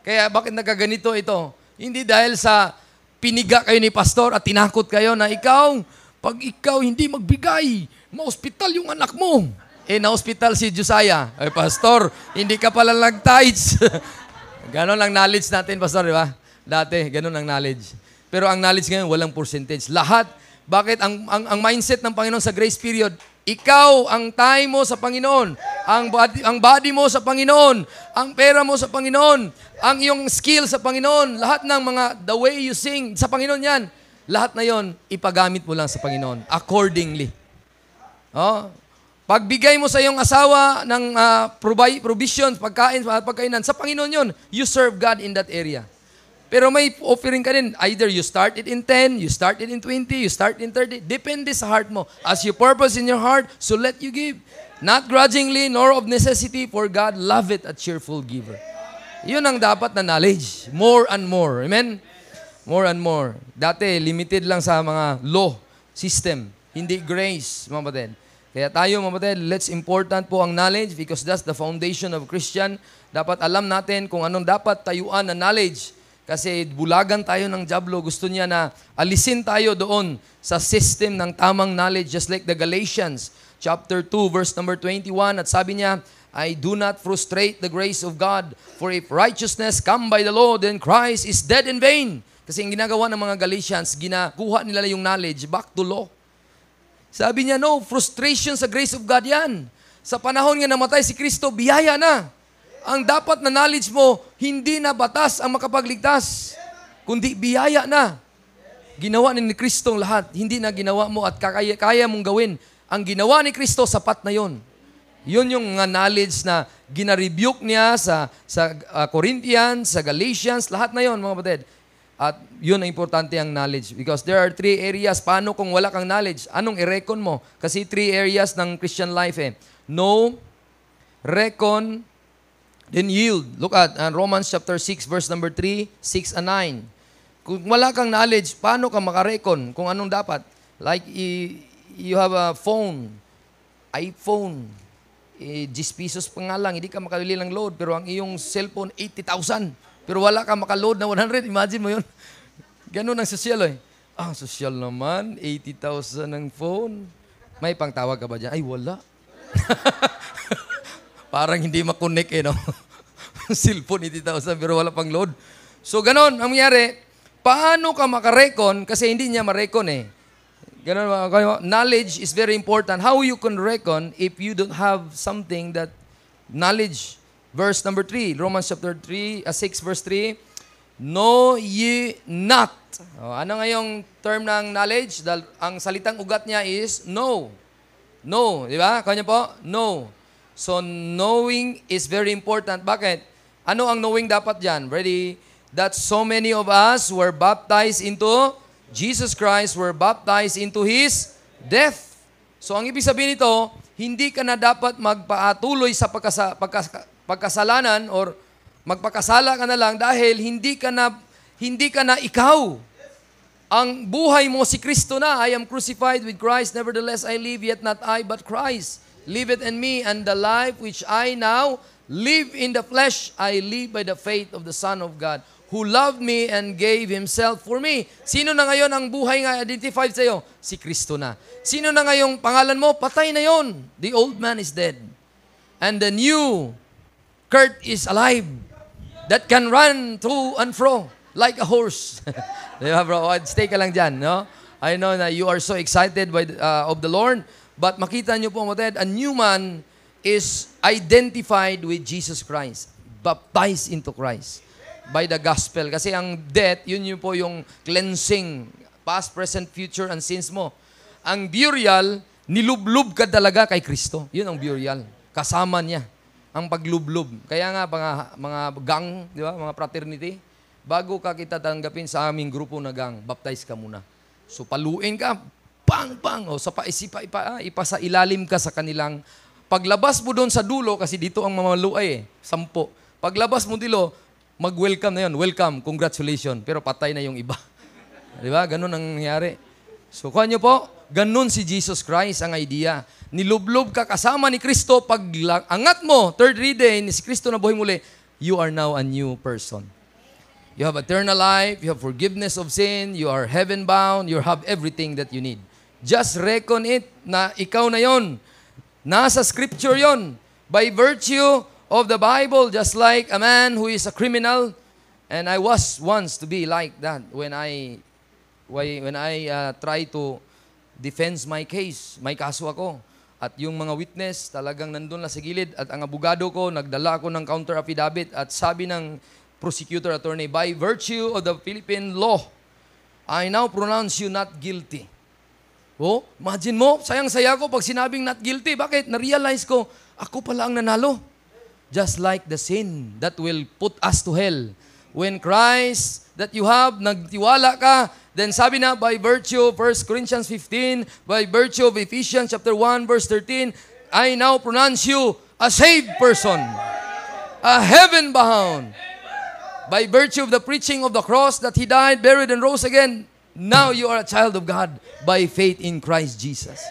Kaya bakit nagkaganito ito? Hindi dahil sa piniga kayo ni pastor at tinakot kayo na pag ikaw hindi magbigay, ma-hospital yung anak mo. Na-hospital si Josiah. Ay, pastor, hindi ka pala nag-tithes. Ganon ang knowledge natin, pastor, di ba? Dati, ganon ang knowledge. Pero ang knowledge ngayon, walang percentage. Lahat. Bakit? Ang mindset ng Panginoon sa grace period, ikaw, ang time mo sa Panginoon, ang body mo sa Panginoon, ang pera mo sa Panginoon, ang iyong skill sa Panginoon, lahat ng mga, the way you sing, sa Panginoon yan, lahat na yon ipagamit mo lang sa Panginoon, accordingly. Pagbigay mo sa iyong asawa ng provisions, pagkainan, sa Panginoon yon, you serve God in that area. Pero may offering ka din. Either you start it in 10, you start it in 20, you start in 30. Depende sa heart mo. As you purpose in your heart, so let you give. Not grudgingly, nor of necessity, for God loveth a cheerful giver. Yun ang dapat na knowledge. More and more. Amen? More and more. Dati, limited lang sa mga law system. Hindi grace, mga kapatid. Kaya tayo, mga kapatid, let's important po ang knowledge because that's the foundation of Christian. Dapat alam natin kung anong dapat tayuan na knowledge. Kasi bulagan tayo ng dyablo, gusto niya na alisin tayo doon sa system ng tamang knowledge, just like the Galatians chapter 2 verse number 21. At sabi niya, I do not frustrate the grace of God, for if righteousness come by the law, then Christ is dead in vain. Kasi ang ginagawa ng mga Galatians, ginakuha nila yung knowledge back to law. Sabi niya, no, frustration sa grace of God yan. Sa panahon nga namatay si Kristo, biyaya na. Ang dapat na knowledge mo, hindi na batas ang makapagligtas, kundi biyaya na. Ginawa ni Kristo ang lahat. Hindi na ginawa mo at kaya mong gawin. Ang ginawa ni Kristo, sapat na yon. Yun yung mga knowledge na gina-rebuke niya sa Corinthians, sa Galatians, lahat na yon, mga kapatid. At yun ang importante ang knowledge. Because there are 3 areas. Paano kung wala kang knowledge? Anong i-reckon mo? Kasi 3 areas ng Christian life eh. Know, reckon, then yield. Look at Romans chapter 6, verse number 3, 6 and 9. Kung wala kang knowledge, paano ka makareckon kung anong dapat? Like, you have a phone, iPhone, 10 pesos pa nga lang, hindi ka makabili ng load, pero ang iyong cellphone, 80,000. Pero wala ka makaload na 100. Imagine mo yun. Ganun ang sosyal eh. Sosyal naman. 80,000 ng phone. May pangtawag ka ba dyan? Ay, wala. Parang hindi makonect eh, no? Cellphone, 80,000, pero wala pang load. So, ganun. Ang mangyari, paano ka makarekon? Kasi hindi niya marekon eh. Ganun, knowledge is very important. How you can reckon if you don't have something that knowledge. Verse number 3, Romans chapter 6, verse 3, know ye not. Ano nga yung term ng knowledge? Ang salitang ugat niya is know. Know, di ba? Kanya po? Know. So, knowing is very important. Bakit? Ano ang knowing dapat dyan? Ready? That so many of us were baptized into Jesus Christ, were baptized into His death. So, ang ibig sabihin nito, hindi ka na dapat magpatuloy sa pagkasalanan or magpakasala ka na lang dahil hindi ka na ikaw. Ang buhay mo si Kristo na. I am crucified with Christ, nevertheless I live, yet not I, but Christ liveth in me, and the life which I now live in the flesh, I live by the faith of the Son of God, who loved me and gave Himself for me. Sino na ngayon ang buhay nga identified sa'yo? Si Kristo na. Sino na ngayong pangalan mo? Patay na yon. The old man is dead. And the new Kurt is alive, that can run to and fro like a horse. Diba, bro? Stay ka lang dyan, no? I know that you are so excited of the Lord, but makita nyo po, a new man is identified with Jesus Christ, baptized into Christ by the gospel. Kasi ang death, yun po yung cleansing, past, present, future, and sins mo. Ang burial, nilublob ka talaga kay Kristo. Yun ang burial. Kasama niya ang paglublob. Kaya nga, mga gang, di ba? Mga fraternity, bago ka kita tanggapin sa aming grupo na gang, baptize ka muna. So, paluin ka, pang! O, ipasa ilalim ka sa kanilang. Paglabas mo doon sa dulo, kasi dito ang mamaluay 10. Paglabas mo dilo, mag-welcome na yun. Welcome, congratulations. Pero patay na yung iba. Di ba? Ganun ang nangyari. So, kuha nyo po, ganun si Jesus Christ ang idea. Nilublob ka kasama ni Kristo, pag angat mo, third day, ni si Kristo na buhay muli, you are now a new person. You have eternal life, you have forgiveness of sin, you are heaven-bound, you have everything that you need. Just reckon it na ikaw na yon. Nasa scripture yon. By virtue of the Bible, just like a man who is a criminal, and I was once to be like that when I try to defend my case. May kaso ako. At yung mga witness talagang nandun na sa gilid at ang abogado ko, nagdala ako ng counter affidavit at sabi ng prosecutor attorney, by virtue of the Philippine law, I now pronounce you not guilty. Oh, imagine mo, sayang-saya ko pag sinabing not guilty. Bakit? Na-realize ko, ako pala ang nanalo. Just like the sin that will put us to hell. When Christ that you have, nagtiwala ka, then sabi na, by virtue of 1 Corinthians 15, by virtue of Ephesians chapter 1, verse 13, I now pronounce you a saved person, a heaven-bound. By virtue of the preaching of the cross that He died, buried, and rose again, now you are a child of God by faith in Christ Jesus.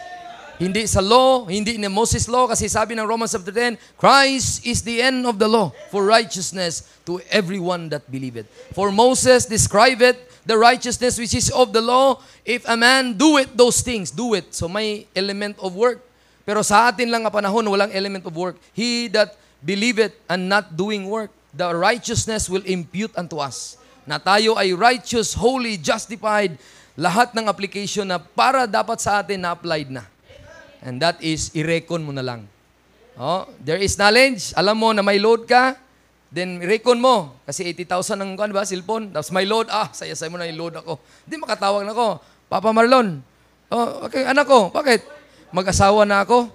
Hindi sa law, hindi in Moses' law, kasi sabi ng Romans chapter 10, Christ is the end of the law for righteousness to everyone that believeth. For Moses described the righteousness which is of the law, if a man do it, those things, do it. So may element of work. Pero sa atin lang nga panahon, walang element of work. He that believeth and not doing work, the righteousness will impute unto us. Na tayo ay righteous, holy, justified, lahat ng application na para dapat sa atin na applied na. And that is, i-reckon mo na lang. Oh, there is knowledge. Alam mo na may load ka, then i-reckon mo. Kasi 80,000 ang cellphone. Tapos may load. Saya-saya mo na yung load ako. Hindi makatawag na ako. Papa Marlon. Oh, okay, anak ko. Bakit? Mag-asawa na ako.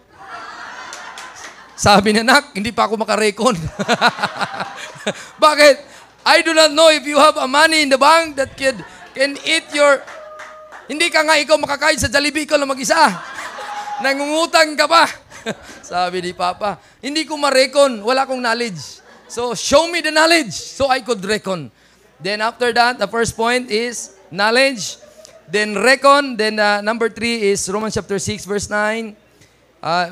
Sabi ni anak, hindi pa ako makarekon. Bakit? I do not know if you have a money in the bank that can eat your... Hindi ka nga ikaw makakain sa Jollibee ko lang mag-isa. Nangungutang ka pa. Sabi ni Papa, hindi ko ma-recon, wala akong knowledge. So, show me the knowledge so I could reckon. Then after that, the first point is knowledge. Then reckon. Then number 3 is Romans chapter 6, verse 9.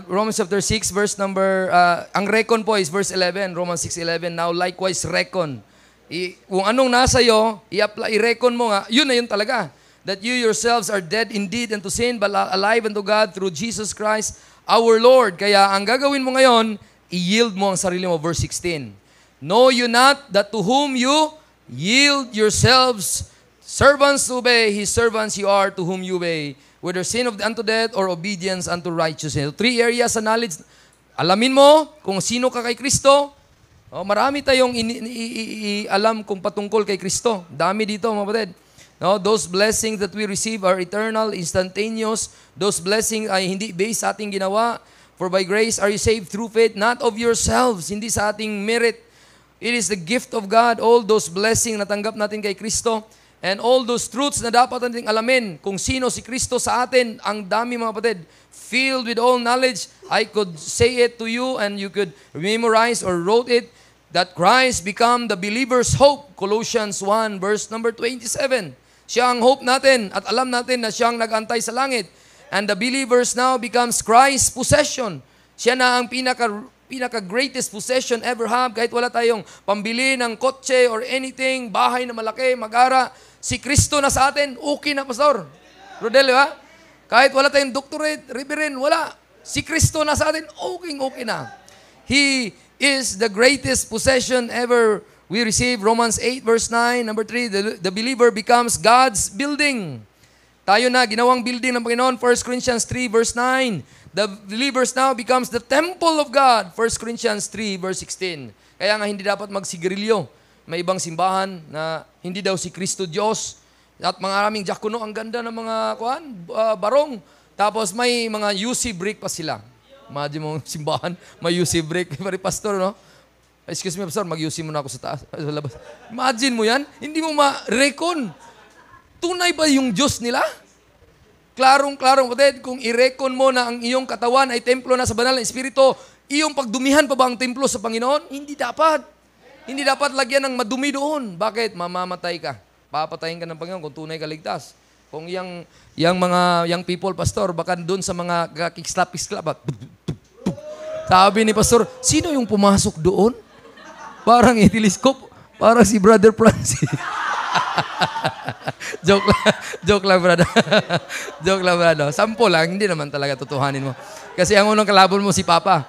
Romans chapter 6, verse number... ang reckon po is verse 11, Romans 6:11. Now likewise reckon. Kung anong nasa iyo, i-reckon mo nga, yun na yun talaga. That you yourselves are dead indeed unto sin, but alive unto God through Jesus Christ our Lord. Kaya ang gagawin mo ngayon, i-yield mo ang sarili mo. Verse 16. Know you not that to whom you yield yourselves servants to obey, his servants you are to whom you obey, whether sin unto death or obedience unto righteousness. 3 areas sa knowledge. Alamin mo kung sino ka kay Kristo. Marami tayong alam kung patungkol kay Kristo. Dami dito, mga kapatid. No, those blessings that we receive are eternal, instantaneous. Those blessings ay hindi based sa ating ginawa. For by grace are you saved through faith, not of yourselves, hindi sa ating merit. It is the gift of God, all those blessings na tanggap natin kay Kristo. And all those truths na dapat natin alamin kung sino si Kristo sa atin, ang dami mga kapatid. Filled with all knowledge, I could say it to you and you could memorize or wrote it, that Christ become the believer's hope. Colossians 1 verse number 27. Siya ang hope natin at alam natin na siyang nag-antay sa langit. And the believers now becomes Christ's possession. Siya na ang pinaka-greatest possession ever have. Kahit wala tayong pambili ng kotse or anything, bahay na malaki, mag-ara, si Kristo na sa atin, okay na, Pastor. Rodel, ha? Kahit wala tayong doctorate, reverend, wala. Si Kristo na sa atin, okay na. He is the greatest possession ever we receive. Romans 8 verse 9. Number 3, the believer becomes God's building. Tayo na, ginawang building ng Panginoon. 1 Corinthians 3 verse 9. The believers now becomes the temple of God. 1 Corinthians 3 verse 16. Kaya nga hindi dapat magsigarilyo. May ibang simbahan na hindi daw si Kristo Diyos. At mga maraming diakono, ang ganda ng mga barong. Tapos may mga UC brick pa sila. Imagine mo simbahan, may UC brick. Pari pastor, no? Excuse me, pastor, mag-UC muna ako sa taas. Sa labas. Imagine mo yan, hindi mo ma-recon. Tunay ba yung Diyos nila? Klarong-klarong, kapatid, kung i-recon mo na ang iyong katawan ay templo na sa banal na Espiritu, iyong pagdumihan pa ba ang templo sa Panginoon? Hindi dapat. Hindi dapat lagyan ng madumi doon. Bakit? Mamamatay ka. Papatayin ka ng Panginoon kung tunay ka ligtas. Kung yung people, pastor, baka doon sa mga kikislap-kislap, sabi ni pastor, sino yung pumasok doon? Parang telescope, parang si Brother Francis. Joke lang, brother. Joke lang, brother. Sample lang, hindi naman talaga tutuhanin mo. Kasi ang unang kalabon mo si Papa.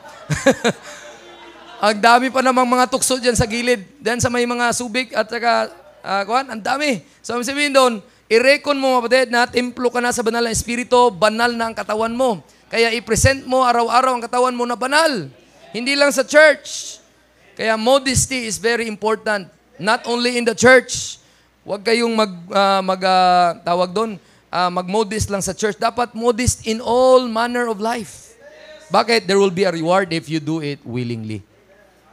Ang dami pa namang mga tukso dyan sa gilid. Dyan sa may mga subik at saka, ang dami. So, sabihin doon, i-recon mo, kapatid, na templo ka na sa banal na Espiritu, banal na ang katawan mo. Kaya i-present mo araw-araw ang katawan mo na banal. Hindi lang sa church. Kaya modesty is very important. Not only in the church. Huwag kayong mag-modest lang sa church. Dapat modest in all manner of life. Bakit? There will be a reward if you do it willingly.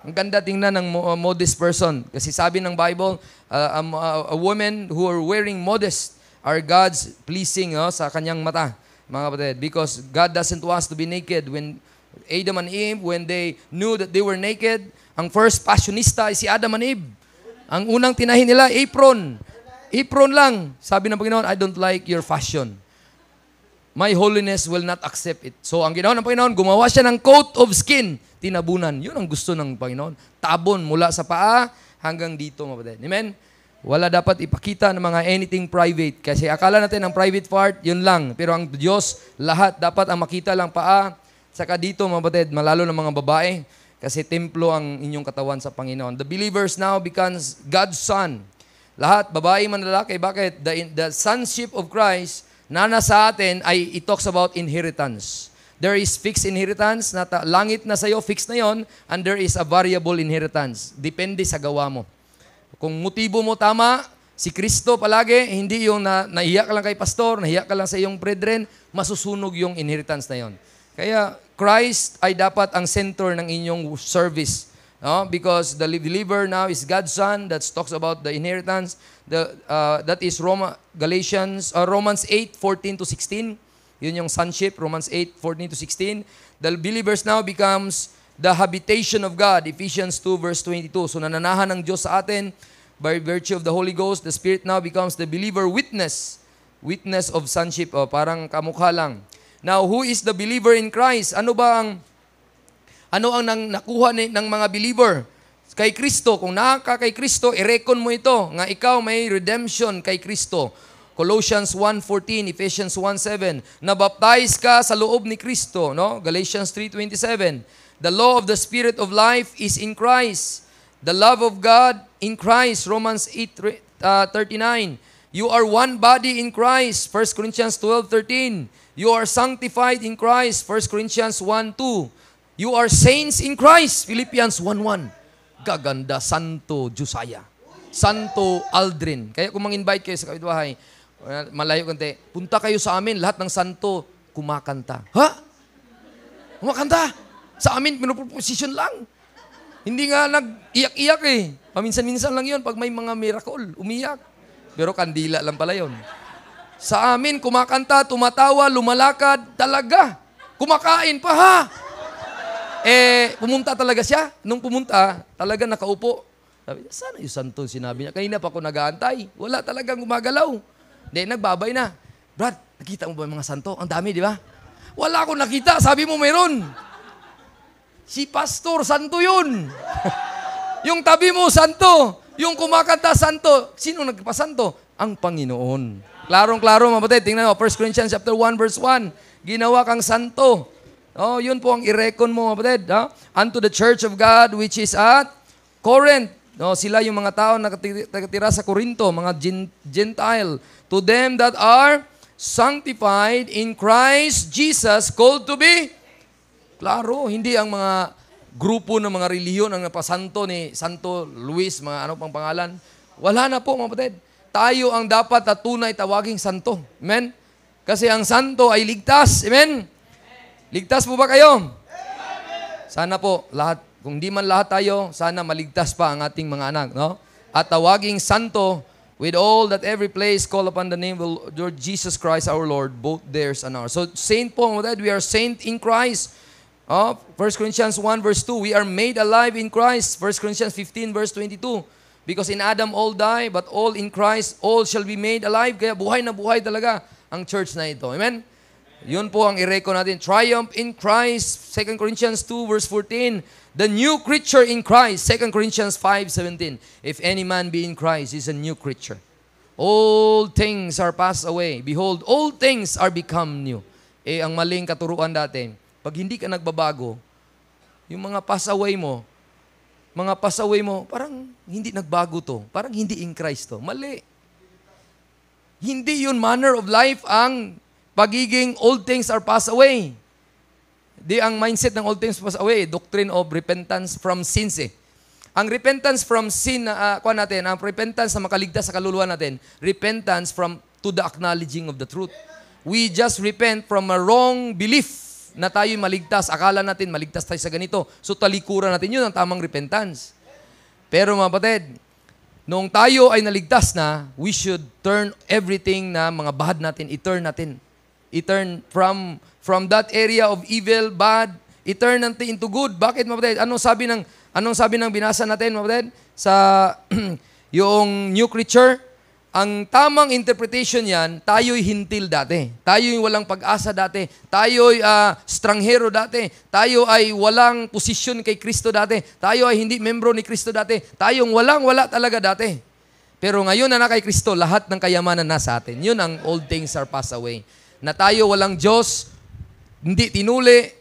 Ang ganda tingnan ng modest person. Kasi sabi ng Bible, a woman who are wearing modest are God's pleasing sa kanyang mata. Mga kapatid, because God doesn't want us to be naked. When Adam and Eve, when they knew that they were naked, ang first fashionista ay si Adam and Eve. Ang unang tinahin nila, apron. Apron lang. Sabi ng Panginoon, I don't like your fashion. My holiness will not accept it. So, ang ginawa ng Panginoon, gumawa siya ng coat of skin. Tinabunan. Yun ang gusto ng Panginoon. Tabon mula sa paa hanggang dito, mga kapatid. Amen? Wala dapat ipakita ng mga anything private. Kasi akala natin ang private part, yun lang. Pero ang Diyos, lahat dapat ang makita lang paa. Saka dito, mga kapatid, malalo ng mga babae. Kasi templo ang inyong katawan sa Panginoon. The believers now becomes God's son. Lahat, babae man lalaki. Bakit? The sonship of Christ na nasa atin ay it talks about inheritance. There is fixed inheritance, na langit na sa'yo, fixed na yon, and there is a variable inheritance. Depende sa gawa mo. Kung motibo mo tama, si Kristo palagi, hindi yung nahiya ka lang kay pastor, nahiya ka lang sa iyong brethren, masusunog yung inheritance na yon. Kaya Christ ay dapat ang center ng inyong service. Because the believer now is God's son. That talks about the inheritance. That is Romans 8:14 to 16. Yun yung sonship, Romans 8:14 to 16. The believers now becomes the habitation of God, Ephesians 2 verse 22. So nananahan ng Diyos sa atin by virtue of the Holy Ghost. The Spirit now becomes the believer witness of sonship. Parang kamukha lang. Now, who is the believer in Christ? Ano ang nakuha ng mga believer? Kay Kristo. Kung nakaka kay Kristo, i-reckon mo ito, nga ikaw may redemption kay Kristo. Colossians 1:14, Ephesians 1:7. Nabaptize ka sa loob ni Kristo, no? Galatians 3:27. The law of the Spirit of life is in Christ. The love of God in Christ, Romans 8:39. You are one body in Christ, 1 Corinthians 12:13. You are sanctified in Christ, 1 Corinthians 1:2. You are saints in Christ, Philippians 1:1. Gaganda, Santo Josiah. Santo Aldrin. Kaya kung mang-invite kayo sa kapitbahay, malayo konti, punta kayo sa amin, lahat ng santo kumakanta. Ha? Kumakanta? Sa amin, pinuproposition lang. Hindi nga nag-iyak-iyak eh. Paminsan-minsan lang yun pag may mga miracle, umiyak. Pero kandila lang pala yun. Sa amin, kumakanta, tumatawa, lumalakad, talaga. Kumakain pa ha? Pumunta talaga siya. Nung pumunta, talaga nakaupo. Sabi niya, sana yung santo sinabi niya. Kanina pa ako nag-aantay. Wala talagang gumagalaw. Hindi, nagbabay na. Brad, nakita mo ba yung mga santo? Ang dami, di ba? Wala akong nakita. Sabi mo meron. Si Pastor, santo yun. Yung tabi mo, santo. Yung kumakanta, santo. Sino nagpasanto? Ang Panginoon. Klarong-klaro, mapatid. Tingnan mo, 1 Corinthians chapter 1, verse 1. Ginawa kang santo. Yun po ang i-reckon mo, mapatid. Unto the church of God which is at Corinth. Sila yung mga tao na nakatira sa Corinto, mga Gentile. To them that are sanctified in Christ Jesus, called to be. Klaro, hindi ang mga grupo ng mga relihiyon ang napasanto ni Santo Luis, mga ano pang pangalan. Wala na po, mapatid. Tayo ang dapat at tunay tawaging santo. Amen? Kasi ang santo ay ligtas. Amen? Ligtas po ba kayo? Sana po, lahat, kung di man lahat tayo, sana maligtas pa ang ating mga anak. No? At tawaging santo, with all that every place call upon the name of Lord Jesus Christ our Lord, both theirs and ours. So, saint po, we are saint in Christ. 1 Corinthians 1 verse 2, we are made alive in Christ. 1 Corinthians 15 verse 22, because in Adam all die, but all in Christ, all shall be made alive. Kaya buhay na buhay talaga ang church na ito. Amen? Yun po ang i-reckon natin. Triumph in Christ. 2 Corinthians 2 verse 14. The new creature in Christ. 2 Corinthians 5:17. If any man be in Christ, he is a new creature. All things are passed away. Behold, all things are become new. Ang maling katuruan dati, pag hindi ka nagbabago, yung mga pass away mo, parang hindi nagbago to. Parang hindi in Christ to. Mali. Hindi yun manner of life ang pagiging old things are passed away. Di ang mindset ng old things passed away, doctrine of repentance from sins eh. Ang repentance from sin, ang repentance na makaligtas sa kaluluwa natin, repentance to the acknowledging of the truth. We just repent from a wrong belief na tayo'y maligtas. Akala natin maligtas tayo sa ganito. So talikuran natin, yun ang tamang repentance. Pero mga kapatid, nung tayo ay naligtas na, we should turn everything na mga bahad natin, i-turn from that area of evil, bad, i-turn natin into good. Bakit, mapatid? Anong sabi ng binasa natin, mapatid? Sa yung new creature, ang tamang interpretation yan, tayo'y hintil dati. Tayo'y walang pag-asa dati. Tayo'y stranghero dati. Tayo ay walang posisyon kay Kristo dati. Tayo ay hindi membro ni Kristo dati. Tayong walang-wala talaga dati. Pero ngayon na kay Kristo, lahat ng kayamanan nasa atin. Yun ang old things are passed away. Na tayo walang Diyos, hindi tinuli,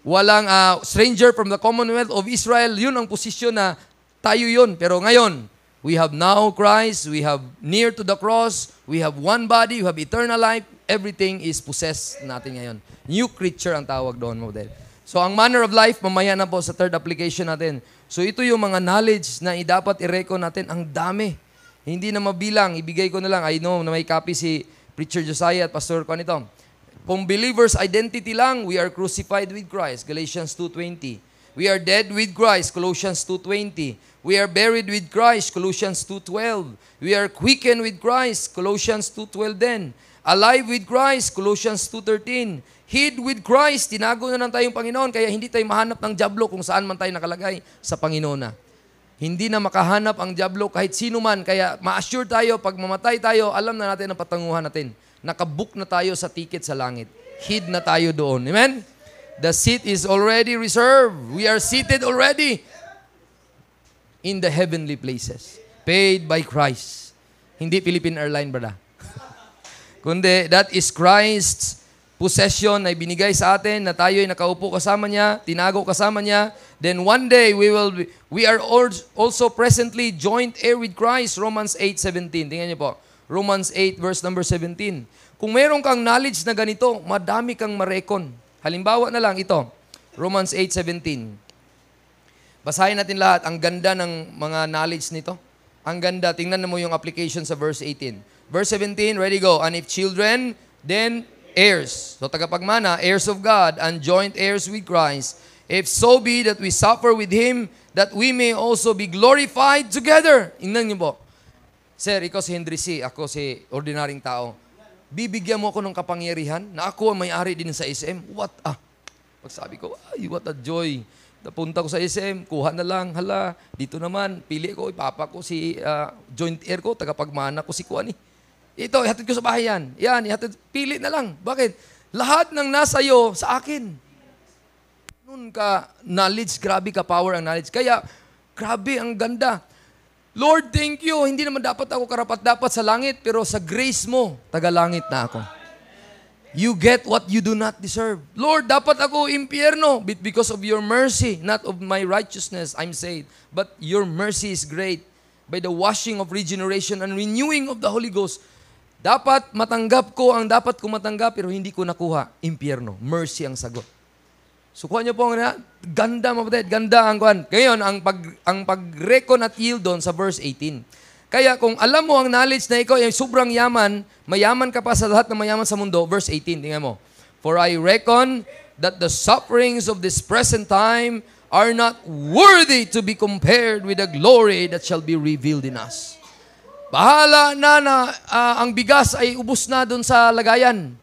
walang stranger from the Commonwealth of Israel, yun ang posisyon na tayo yun. Pero ngayon, we have now Christ, we have near to the cross, we have one body, we have eternal life, everything is possessed natin ngayon. New creature ang tawag doon, model. So ang manner of life, mamaya na po sa third application natin. So ito yung mga knowledge na dapat i-reckon natin, ang dami. Hindi na mabilang, ibigay ko na lang. I know na may copy si Preacher Josiah at Pastor ko nito. Kung believer's identity lang, we are crucified with Christ. Galatians 2:20. We are dead with Christ, Colossians 2:20. We are buried with Christ, Colossians 2:12. We are quickened with Christ, Colossians 2:12 din. Alive with Christ, Colossians 2:13. Hid with Christ, tinago na ng tayong Panginoon, kaya hindi tayo mahanap ng dyablo kung saan man tayo nakalagay, sa Panginoon na. Hindi na makahanap ang dyablo kahit sino man, kaya ma-assure tayo, pag mamatay tayo, alam na natin ang patanguhan natin. Nakabook na tayo sa ticket sa langit. Hid na tayo doon. Amen? The seat is already reserved. We are seated already in the heavenly places. Paid by Christ. Hindi Philippine Airline, brada. Kundi, that is Christ's possession na ibinigay sa atin, na tayo ay nakaupo kasama niya, tinago kasama niya. Then one day, we are also presently joint heir with Christ. Romans 8:17. Tingnan niyo po. Romans 8 verse number 17. Kung meron kang knowledge na ganito, madami kang marekon. Halimbawa na lang ito, Romans 8:17. Basahin natin lahat. Ang ganda ng mga knowledge nito. Ang ganda. Tingnan mo yung application sa verse 18. Verse 17, ready, go. And if children, then heirs. So tagapagmana, heirs of God, and joint heirs with Christ. If so be that we suffer with Him, that we may also be glorified together. Tingnan niyo po. Sir, ikaw si Henry C., ako si ordinaryong tao. Bibigyan mo ako ng kapangyarihan na ako ang may-ari din sa SM. Pagsabi ko, ay, what a joy. Napunta ko sa SM, kuha na lang, hala, dito naman, pili ko, ipapa ko si joint heir ko, tagapagmana ko si Kuani. Ito, ihatid ko sa bahay yan. Yan, ihatid, pili na lang. Bakit? Lahat ng nasa iyo, sa akin. Nun ka, knowledge, grabe ka, power ang knowledge. Kaya, grabe, ang ganda. Lord, thank you. Hindi naman dapat ako karapat-dapat sa langit, pero sa grace mo, taga-langit na ako. You get what you do not deserve. Lord, dapat ako impyerno, but because of your mercy, not of my righteousness, I'm saved. But your mercy is great. By the washing of regeneration and renewing of the Holy Ghost, dapat matanggap ko ang dapat ko matanggap, pero hindi ko nakuha. Impyerno. Mercy ang sagot. So, kuha niyo po ang ganda, mapatid. Ganda ang kuhan. Ngayon, ang pag-recon at yield doon sa verse 18. Kaya kung alam mo ang knowledge na ikaw ay sobrang yaman, mayaman ka pa sa lahat ng mayaman sa mundo, verse 18, tingnan mo. For I reckon that the sufferings of this present time are not worthy to be compared with the glory that shall be revealed in us. Bahala na ang bigas ay ubos na doon sa lagayan.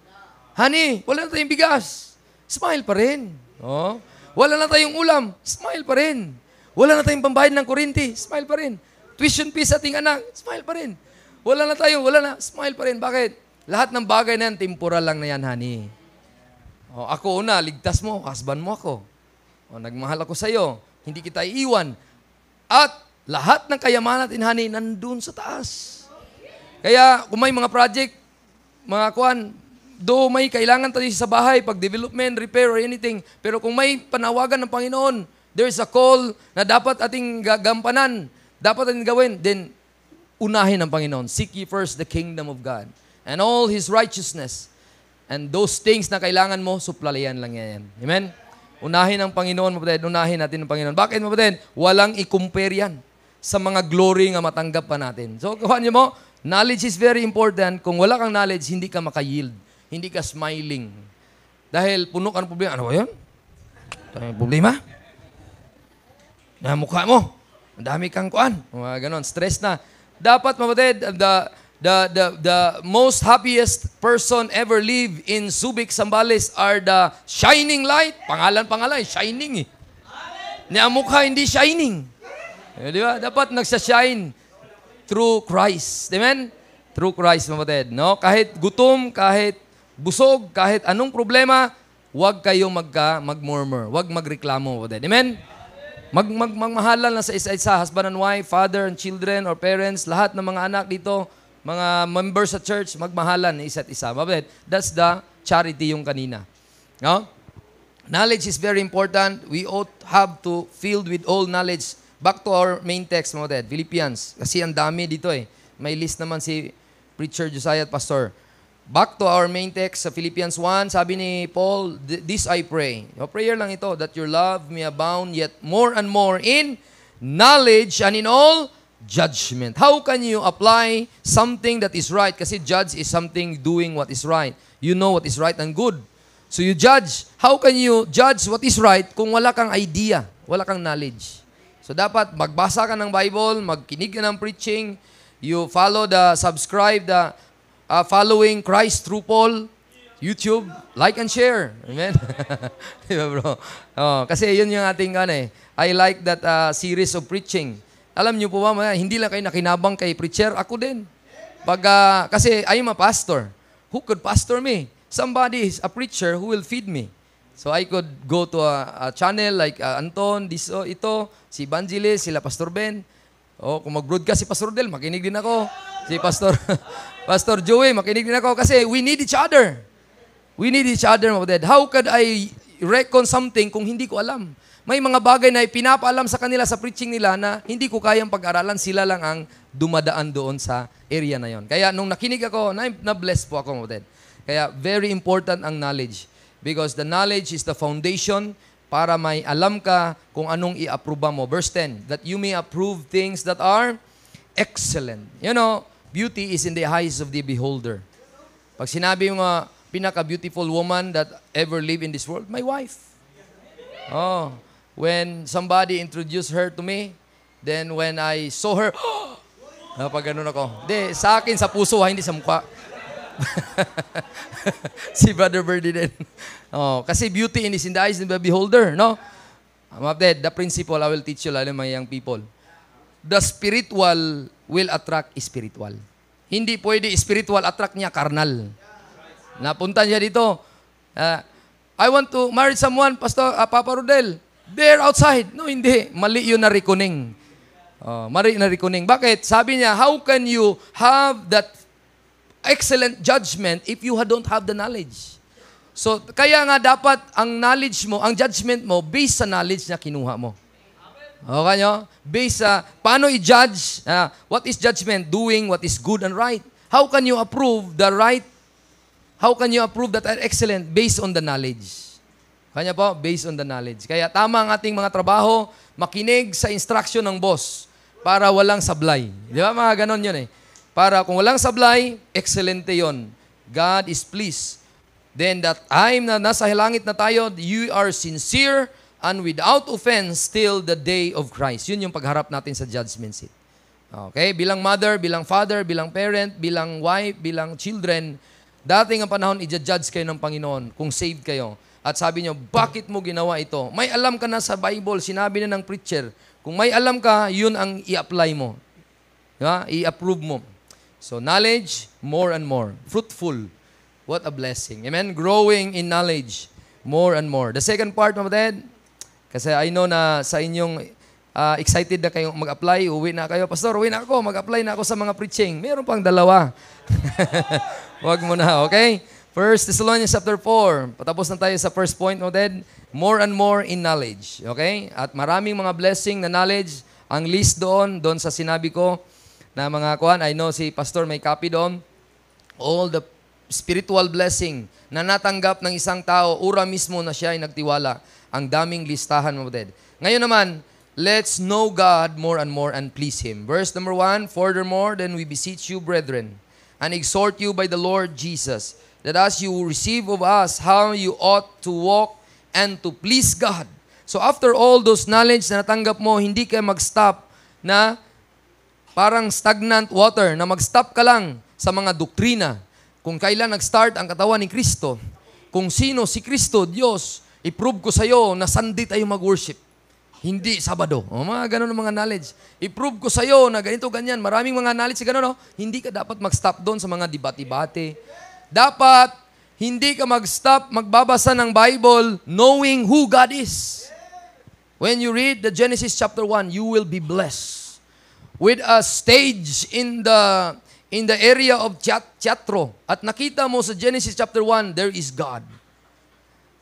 Honey, wala na tayong bigas. Smile pa rin. Oh. Wala na tayong ulam, smile pa rin. Wala na tayong pambayad ng kuryente, smile pa rin. Tuition fees sa ating anak, smile pa rin. Wala na, smile pa rin. Bakit? Lahat ng bagay na yan, temporal lang na yan, honey. Oh, ako una, ligtas mo, husband mo ako. Oh, nagmahal ako sa'yo, hindi kita iiwan. At lahat ng kayamanan natin, honey, nandun sa taas. Kaya kung may mga project, mga kuwan, do may kailangan tayo sa bahay, pag development, repair, or anything. Pero kung may panawagan ng Panginoon, there's a call na dapat ating gagampanan, dapat ating gawin, then unahin ng Panginoon. Seek ye first the kingdom of God and all His righteousness. And those things na kailangan mo, suplalayan lang yan. Amen? Unahin ng Panginoon, mapatid. Unahin natin ng Panginoon. Bakit, mapatid? Walang i-compare yan sa mga glory nga matanggap pa natin. So, kuhan niyo mo, knowledge is very important. Kung wala kang knowledge, hindi ka maka-yield. Hindi ka smiling. Dahil puno ka ng problema. Ano ba yun? May problema? Na mukha mo. Ang dami kang kuan. Mga ganon. Stress na. Dapat, mapatid, the most happiest person ever live in Subic, Zambales are the shining light. Pangalan, shining eh. Niya mukha hindi shining. Di ba? Dapat nagsashine through Christ. Amen? Through Christ, mapatid. No? Kahit gutom, kahit busog, kahit anong problema, huwag kayong mag-murmur. Huwag magreklamo. Amen? Magmahalan na sa isa-isa, husband and wife, father and children or parents, lahat ng mga anak dito, mga members sa church, magmahalan na isa't isa. That's the charity yung kanina. No? Knowledge is very important. We ought have to filled with all knowledge. Back to our main text, mga Philippians. Kasi ang dami dito eh. May list naman si Preacher Josiah at Pastor. Back to our main text sa Philippians 1, sabi ni Paul, this I pray. O prayer lang ito, that your love may abound yet more and more in knowledge and in all judgment. How can you apply something that is right? Kasi judge is something doing what is right. You know what is right and good. So you judge. How can you judge what is right kung wala kang idea? wala kang knowledge. So dapat magbasa ka ng Bible, magkinig ka ng preaching, you subscribe the following Christ through Paul, YouTube, like and share. Amen? Diba bro? Kasi yun yung ating I like that series of preaching. Alam niyo po ba, hindi lang kayo nakinabang kay preacher, ako din. Kasi I'm a pastor. Who could pastor me? Somebody is a preacher who will feed me. So I could go to a channel like Anton, ito, si Evangelist, sila Pastor Ben. Kung mag-broadcast si Pastor Del, makinig din ako. Si Pastor Joey, makinig din ako. Kasi we need each other. We need each other, mga kapatid. How could I reckon something kung hindi ko alam? May mga bagay na pinapaalam sa kanila sa preaching nila na hindi ko kayang pag-aralan. Sila lang ang dumadaan doon sa area na yon. Kaya nung nakinig ako, na-bless po ako, mga kapatid. Kaya very important ang knowledge. Because the knowledge is the foundation para may alam ka kung anong i-approve mo. Verse 10, that you may approve things that are excellent. You know, beauty is in the eyes of the beholder. Pag sinabi mo pinaka-beautiful woman that ever lived in this world, my wife. When somebody introduced her to me, then when I saw her, pag ganun ako. Hindi, sa akin, sa puso, hindi sa mukha. Si Brother Birdie din. Kasi beauty is in the eyes of the beholder, no? The principle I will teach you, lalo mga young people. The spiritual will attract spiritual. Hindi pwede spiritual attract niya carnal. Napunta niya dito. I want to marry someone, Pastor Papa Rodel. There outside. No, hindi. Mali yun na reckoning. Mali na reckoning. Bakit? Sabi niya, how can you have that excellent judgment if you don't have the knowledge? So, kaya nga dapat ang knowledge mo, ang judgment mo, based sa knowledge na kinuha mo. Okay nyo? Based sa, paano i-judge? What is judgment? Doing what is good and right. How can you approve the right? How can you approve that are excellent? Based on the knowledge. Kanya po? Based on the knowledge. Kaya tama ang ating mga trabaho, makinig sa instruction ng boss para walang sablay. Di ba? Mga ganon yun eh. Para kung walang sablay, excelente yon. God is pleased. Then that time na nasa langit na tayo, you are sincere and without offense till the day of Christ. Yun yung pagharap natin sa judgment seat. Okay? Bilang mother, bilang father, bilang parent, bilang wife, bilang children, dating ang panahon, i-judge kayo ng Panginoon kung saved kayo. At sabi nyo, bakit mo ginawa ito? May alam ka na sa Bible, sinabi na ng preacher. Kung may alam ka, yun ang i-apply mo. Diba? I-approve mo. So, knowledge, more and more. Fruitful. What a blessing. Amen? Growing in knowledge, more and more. The second part, mga kapatid, kasi I know na sa inyong excited na kayong mag-apply, uwi na kayo. Pastor, uwi na ako, mag-apply na ako sa mga preaching. Meron pang dalawa. Huwag mo na, okay? 1 Thessalonians chapter 4. Patapos na tayo sa first point, mga kapatid. More and more in knowledge. Okay? At maraming mga blessing na knowledge. Ang list doon sa sinabi ko, na mga kuhan, I know si Pastor may copy doon. All the spiritual blessing na natanggap ng isang tao, ura mismo na siya ay nagtiwala. Ang daming listahan, mga kapatid. Ngayon naman, let's know God more and more and please Him. Verse number 1, furthermore, then we beseech you, brethren, and exhort you by the Lord Jesus, that as you receive of us how you ought to walk and to please God. So after all those knowledge na natanggap mo, hindi ka mag-stop na parang stagnant water, na mag-stop ka lang sa mga doktrina. Kung kailan nag-start ang katawan ni Kristo, kung sino si Kristo, Diyos, i-prove ko sa iyo na Sunday tayo mag-worship. Hindi Sabado. Mga ganun mga knowledge. I-prove ko sa iyo na ganito, ganyan. Maraming mga knowledge ganun, no? Hindi ka dapat mag-stop doon sa mga debate-debate. Dapat, hindi ka mag-stop, magbabasa ng Bible, knowing who God is. When you read the Genesis chapter 1, you will be blessed with a stage in the area of Jethro. At nakita mo sa Genesis chapter 1, there is God.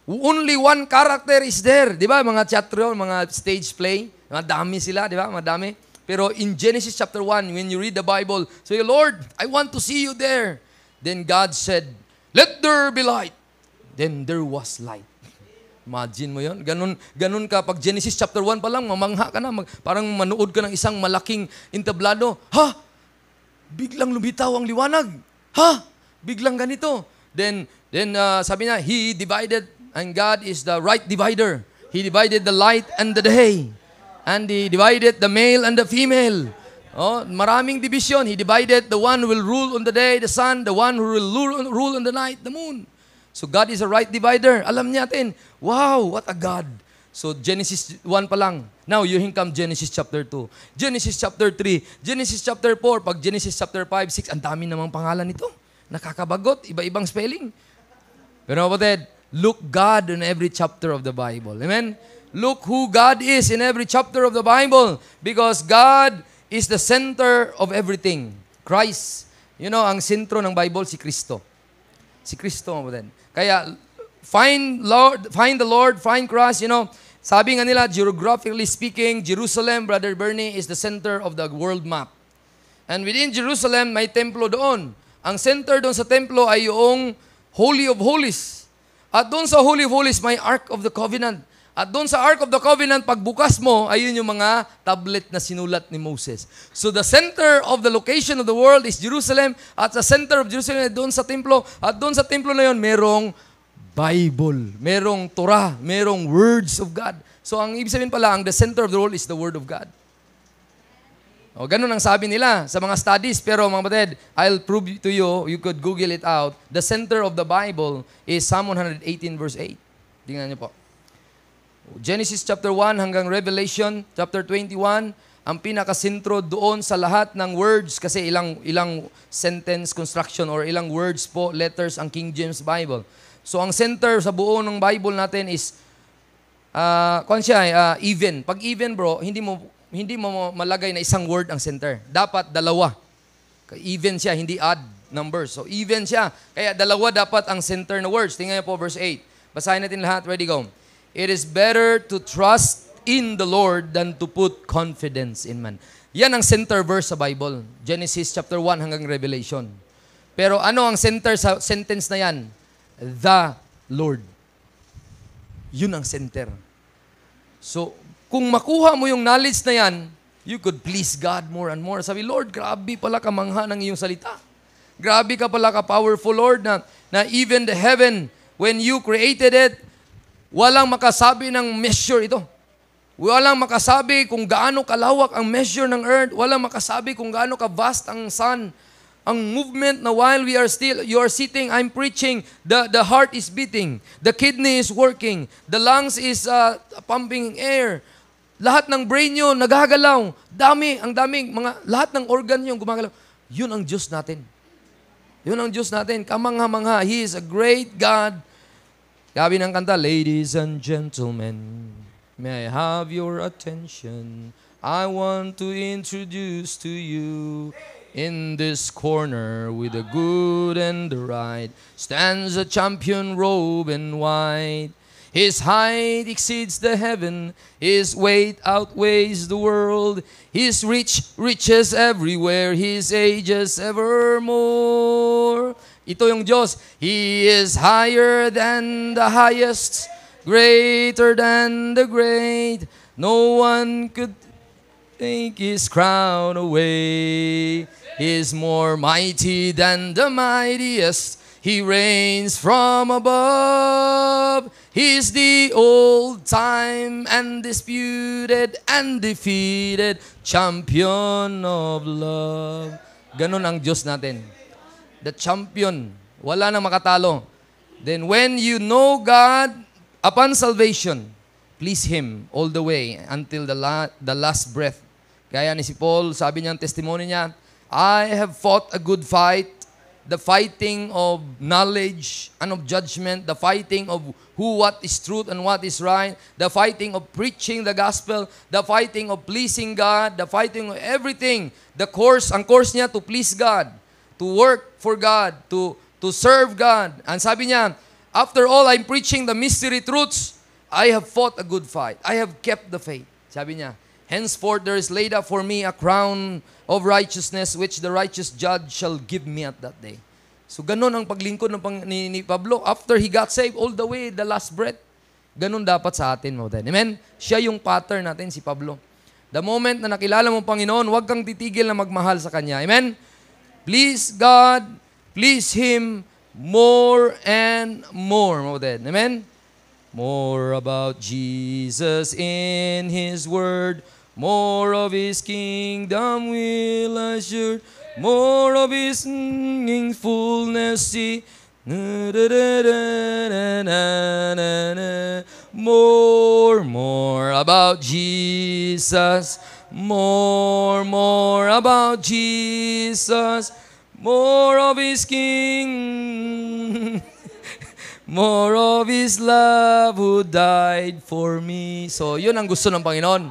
Only one character is there. Di ba? Mga Jethro, mga stage play. Madami sila, di ba? Madami. Pero in Genesis chapter 1, when you read the Bible, say, Lord, I want to see you there. Then God said, let there be light. Then there was light. Imagine mo yun? Ganun ka. Pag Genesis chapter 1 pa lang, mamangha ka na. Parang manood ka ng isang malaking entablado. Ha? Biglang lumitaw ang liwanag. Ha? Biglang ganito. Then sabi niya, He divided, and God is the right divider. He divided the light and the day. And He divided the male and the female. Oh, maraming division. He divided the one who will rule on the day, the sun, the one who will rule on the night, the moon. So God is a right divider. Alam natin, wow, what a God. So Genesis 1 pa lang. Now, you come Genesis chapter 2. Genesis chapter 3. Genesis chapter 4. Pag Genesis chapter 5, 6, ang dami namang pangalan nito. Nakakabagot, iba-ibang spelling. Pero kapatid, look God in every chapter of the Bible. Amen? Look who God is in every chapter of the Bible. Because God is the center of everything. Christ. You know, ang sentro ng Bible, si Kristo. Si Kristo, kapatid. Kaya, find the Lord, find Christ. You know, sabi nga nila, geographically speaking, Jerusalem, Brother Bernie, is the center of the world map. And within Jerusalem, may templo doon. Ang center doon sa templo ay yung Holy of Holies. At doon sa Holy of Holies, may Ark of the Covenant. At doon sa Ark of the Covenant, pagbukas mo, ayun yung mga tablet na sinulat ni Moses. So the center of the location of the world is Jerusalem. At sa center of Jerusalem, doon sa templo. At doon sa templo na yun, merong Bible, merong Torah, merong words of God. So ang ibig sabihin pala, ang the center of the world is the Word of God. O, ganun ang sabi nila sa mga studies. Pero mga batid, I'll prove to you, you could Google it out. The center of the Bible is Psalm 118 verse 8. Tingnan niyo po. Genesis chapter 1 hanggang Revelation chapter 21, ang pinakasentro doon sa lahat ng words, kasi ilang sentence construction or ilang words po, letters ang King James Bible. So ang center sa buo ng Bible natin is even. Pag even, bro, hindi mo malagay na isang word ang center. Dapat dalawa. Even siya, hindi odd numbers. So even siya. Kaya dalawa dapat ang center na words. Tingnan niyo po verse 8. Basahin natin lahat. Ready, go. It is better to trust in the Lord than to put confidence in man. Yan ang center verse sa Bible. Genesis chapter 1 hanggang Revelation. Pero ano ang center sa sentence na yan? The Lord. Yun ang center. So, kung makuha mo yung knowledge na yan, you could please God more and more. Sabi, Lord, grabe pala kamangha ng iyong salita. Grabe ka pala ka-powerful, Lord, na even the heaven, when you created it, walang makasabi ng measure ito. Walang makasabi kung gaano kalawak ang measure ng earth. Walang makasabi kung gaano ka-vast ang sun. Ang movement na while you are sitting, I'm preaching, the heart is beating, the kidney is working, the lungs is pumping air. Lahat ng brain nyo nagagalaw. Ang daming lahat ng organ nyo gumagalaw. Yun ang Diyos natin. Yun ang Diyos natin. Kamangha-mangha. He is a great God. Sabi ng kanta, ladies and gentlemen, may I have your attention? I want to introduce to you, in this corner with the good and the right, stands a champion robed in white. His height exceeds the heaven, his weight outweighs the world. His reach reaches everywhere, his ages evermore. Ito yung Diyos. He is higher than the highest, greater than the great. No one could take His crown away. He is more mighty than the mightiest. He reigns from above. He is the old-time, undisputed, undefeated champion of love. Ganon ang Diyos natin. The champion. Wala nang makatalo. Then when you know God, upon salvation, please Him all the way until the last breath. Gaya ni si Paul, sabi niya ang testimony niya, I have fought a good fight, the fighting of knowledge and of judgment, the fighting of what is truth and what is right, the fighting of preaching the gospel, the fighting of pleasing God, the fighting of everything. Ang course niya to please God, to work for God, to serve God. And sabi niya, after all, I'm preaching the mystery truths. I have fought a good fight. I have kept the faith. Sabi niya, henceforth there is laid up for me a crown of righteousness which the righteous judge shall give me at that day. So ganun ang paglingkod ni Pablo. After he got saved, all the way, the last breath. Ganun dapat sa atin, mga kapatid. Amen? Siya yung pattern natin, si Pablo. The moment na nakilala mo Panginoon, huwag kang titigil na magmahal sa Kanya. Amen? Please God, please Him more and more, mga kapatid. Amen? More about Jesus in His Word. More of His kingdom will assure. More of His fullness see. More about Jesus. More about Jesus. More of His King. More of His love who died for me. So, yun ang gusto ng Panginoon.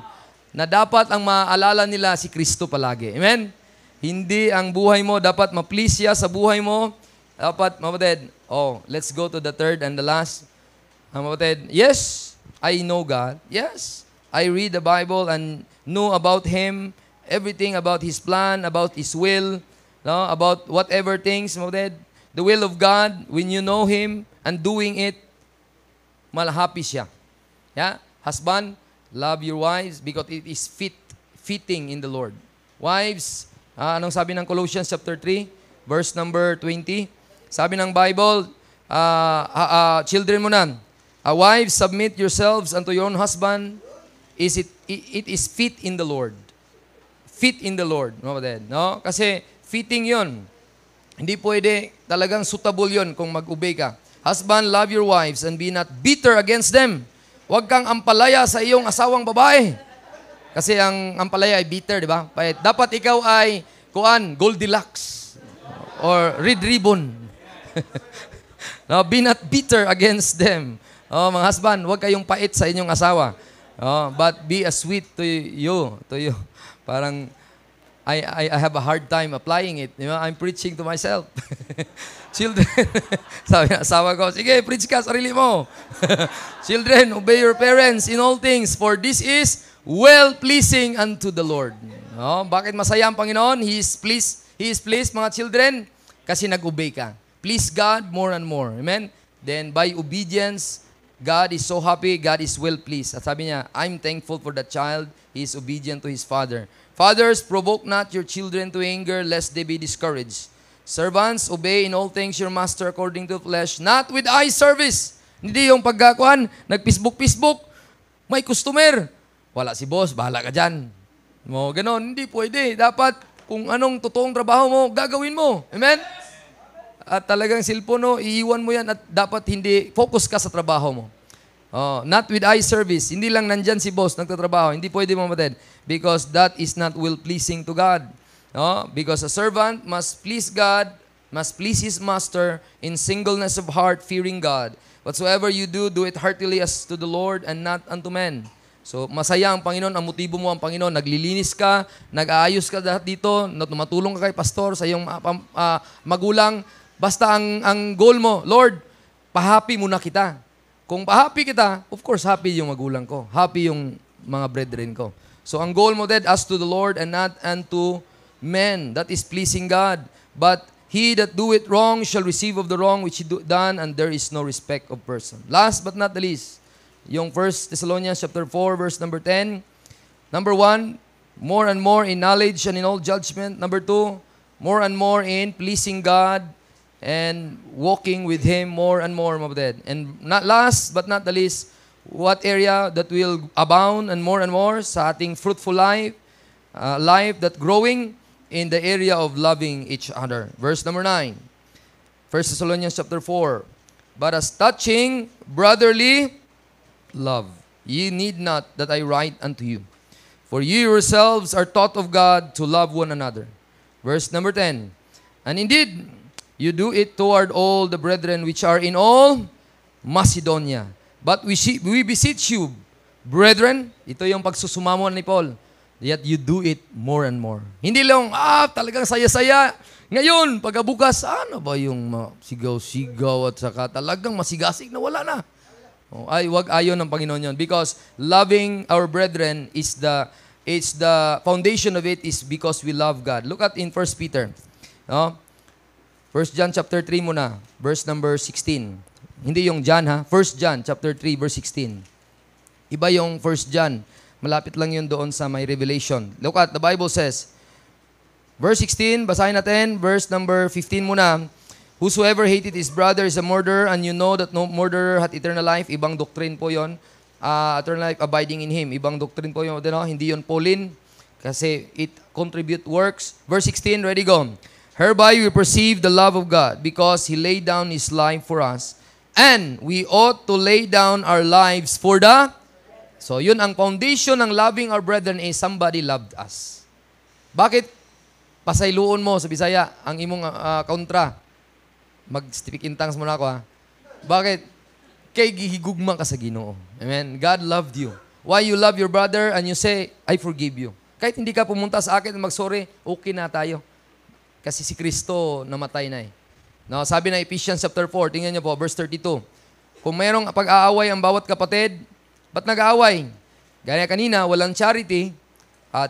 Na dapat ang maalala nila si Kristo palagi. Amen? Hindi ang buhay mo, dapat ma-please siya sa buhay mo. Dapat, mapatid, let's go to the third and the last. Mapatid, yes, I know God. Yes, I read the Bible and know about Him, everything about His plan, about His will, no? About whatever things, mapatid, the will of God, when you know Him and doing it, malhappy siya. Yeah? Husband, love your wives because it is fitting in the Lord. Wives, anong sabi ng Colossians chapter 3, verse number 20? Sabi ng Bible, children mo na, wives, submit yourselves unto your own husband. It is fit in the Lord. Fit in the Lord. No? Kasi fitting yon. Hindi pwede talagang suitable yon kung mag-obey ka. Husband, love your wives and be not bitter against them. Huwag kang ampalaya sa iyong asawang babae. Kasi ang ampalaya ay bitter, di ba? Dapat ikaw ay, Goldilocks or red ribbon. No, be not bitter against them. Mga husband, huwag kayong pait sa inyong asawa. But be a sweet to you. Parang, I have a hard time applying it. You know, I'm preaching to myself. Children, sabi ng asawa ko, sige, preach ka, sarili mo. Children, obey your parents in all things, for this is well-pleasing unto the Lord. Bakit masaya ang Panginoon? He is pleased, mga children, kasi nag-obey ka. Please God more and more. Amen? Then, by obedience, God is so happy, God is well-pleased. At sabi niya, I'm thankful for that child. He is obedient to his father. Fathers, provoke not your children to anger, lest they be discouraged. Servants, obey in all things your master according to the flesh, not with eye service. Hindi yung pagkakuan, nag-Facebook, may customer. Wala si boss, bahala ka dyan. Ganon, hindi pwede. Dapat, kung anong totoong trabaho mo, gagawin mo. Amen? At talagang cellphone, iiwan mo yan at dapat hindi, focus ka sa trabaho mo. Not with eye service. Hindi lang nandyan si boss, nagtatrabaho. Hindi pwede mamatid. Because that is not will-pleasing to God. Because a servant must please God, must please his master in singleness of heart, fearing God. Whatsoever you do, do it heartily as to the Lord and not unto men. So, masaya ang Panginoon, ang motibo mo ang Panginoon, naglilinis ka, nag-aayos ka dito, tumatulong ka kay pastor, sa iyong magulang. Basta ang goal mo, Lord, pa-happy muna kita. Kung pa-happy kita, of course, happy yung magulang ko. Happy yung mga brethren ko. So, ang goal mo, as to the Lord and not unto men. That is pleasing God. But he that doeth wrong shall receive of the wrong which he done, and there is no respect of person. Last but not the least, yung 1 Thessalonians chapter 4, verse number 10. Number 1, more and more in knowledge and in all judgment. Number 2, more and more in pleasing God and walking with Him more and more. And not last but not the least, what area that will abound and more sa ating fruitful life, life that growing in the area of loving each other. Verse number 9, 1 Thessalonians chapter 4. But as touching brotherly love, ye need not that I write unto you. For ye yourselves are taught of God to love one another. Verse number 10. And indeed, you do it toward all the brethren which are in all Macedonia. But we beseech you, brethren, ito yung pagsusumamo ni Paul, yet you do it more and more. Hindi lang, talagang saya-saya. Ngayon, pagkabukas, ano ba yung sigaw-sigaw at saka talagang masigasig na wala na. Wag ayon ng Panginoon yon. Because loving our brethren is the foundation of it is because we love God. Look at in 1 Peter. 1 John chapter 3 muna, verse number 16. Hindi yung John 1 John chapter 3 verse 16. Iba yung 1 John. Malapit lang yun doon sa may Revelation. Look at, the Bible says, verse 16, basahin natin, verse number 15 muna. Whosoever hated his brother is a murderer, and you know that no murderer hath eternal life. Ibang doctrine po yon. Eternal life abiding in him. Ibang doctrine po yun. Hindi yun Pauline. Kasi it contribute works. Verse 16, ready, go. Hereby we perceive the love of God, because He laid down His life for us. And we ought to lay down our lives for the... So yun ang foundation ng loving our brethren is somebody loved us. Bakit pasayloon mo sa Bisaya ang imong kontra? Mag-speak in tongues muna ako ha. Bakit? Kay gihigugma ka sa Ginoo. Amen? God loved you. Why you love your brother and you say, I forgive you. Kahit hindi ka pumunta sa akin mag-sorry, okay na tayo. Kasi si Kristo namatay na eh. No, sabi na Ephesians chapter 4, tingnan niyo po, verse 32. Kung mayroong pag-aaway ang bawat kapatid, ba't nag-aaway? Gaya kanina, walang charity.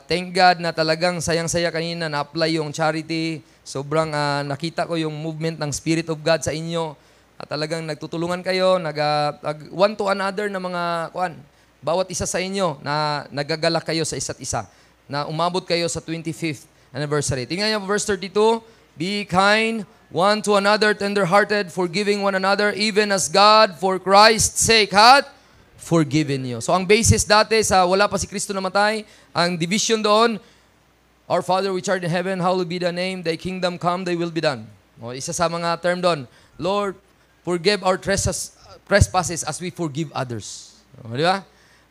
Thank God na talagang sayang-saya kanina na-apply yung charity. Sobrang nakita ko yung movement ng Spirit of God sa inyo. At talagang nagtutulungan kayo, one to another na mga bawat isa sa inyo na nagagalak kayo sa isa't isa. Na umabot kayo sa 25th anniversary. Tingnan niyo verse 32. Be kind one to another, tender-hearted, forgiving one another, even as God for Christ's sake hath forgiven you. So ang basis dati sa wala pa si Kristo namatay, ang division doon, Our Father which art in heaven, hallowed be thy name, thy kingdom come, thy will be done. O, isa sa mga term doon, Lord, forgive our trespasses as we forgive others. O, di ba?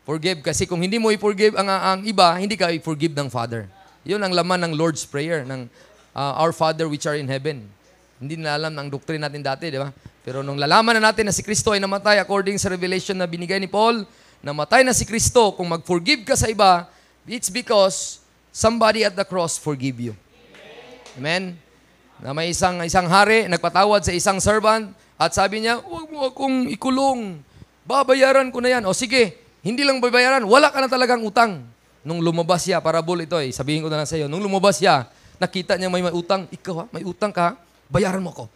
Forgive. Kasi kung hindi mo i-forgive ang iba, hindi ka i-forgive ng Father. Yun ang laman ng Lord's Prayer, ng Our Father which art in heaven. Hindi na alam ng doctrine natin dati, di ba? Pero nung lalaman na natin na si Kristo ay namatay according sa revelation na binigay ni Paul, namatay na si Kristo, kung mag-forgive ka sa iba, it's because somebody at the cross forgive you. Amen? Na may isang hari, nagpatawad sa isang servant, at sabi niya, huwag mo akong ikulong. Babayaran ko na yan. O sige, hindi lang babayaran, wala ka na talagang utang. Nung lumabas siya, parabol ito sabihin ko na lang sa iyo, nung lumabas siya, nakita niya may utang. Ikaw may utang ka, bayaran mo ko.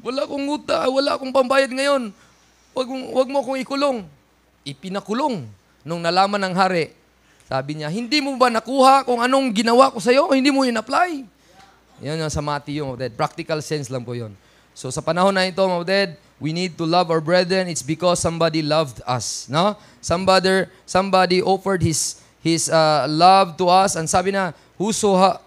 Wala akong utang, wala akong pambayad ngayon. Huwag mo akong ikulong. Ipinakulong. Nung nalaman ng hari, sabi niya, hindi mo ba nakuha kung anong ginawa ko sa iyo? Hindi mo in-apply. Yan yung sa Matthew, mga practical sense lang po yun. So sa panahon na ito, mga we need to love our brethren. It's because somebody loved us. No? Somebody offered his love to us. And sabi na,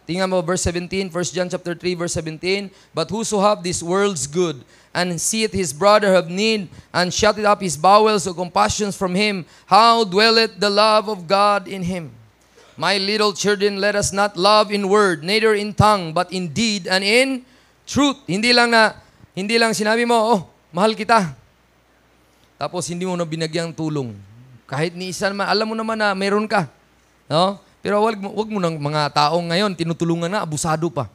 tingnan mo verse 17, 1 John chapter 3, verse 17, but whoso have this world's good, and seeth his brother have need, and shutteth up his bowels of compassions from him, how dwelleth the love of God in him? My little children, let us not love in word, neither in tongue, but in deed and in truth. Hindi lang sinabi mo, mahal kita. Tapos hindi mo na binagyang tulong. Kahit ni isa naman, alam mo naman na meron ka. No? Pero wag mo ng mga taong ngayon, tinutulungan na, abusado pa.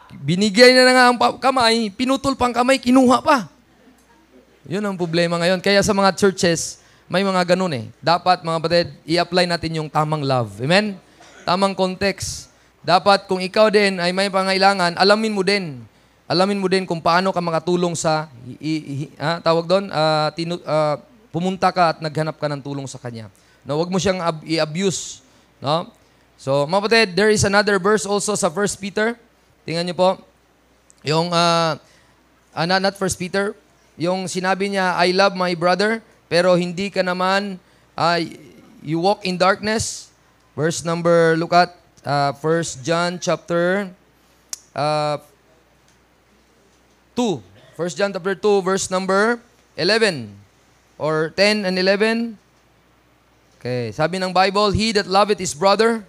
Binigay na nga ang kamay, pinutol pang kamay, kinuha pa. Yun ang problema ngayon. Kaya sa mga churches, may mga ganun Dapat, mga batid, i-apply natin yung tamang love. Amen? Tamang context. Dapat, kung ikaw din ay may pangailangan, alamin mo din. Alamin mo din kung paano ka makatulong sa, tawag doon, pumunta ka at naghanap ka ng tulong sa kanya. No, wag mo siyang i-abuse. No? So, mga batid, there is another verse also sa 1 Peter. Tingnan niyo po. Yung, not 1 Peter, yung sinabi niya, I love my brother, pero hindi ka naman, you walk in darkness. Verse number, look at 1 John chapter 2. 1 John chapter 2, verse number 11. Or 10 and 11. Okay, sabi ng Bible, he that loveth his brother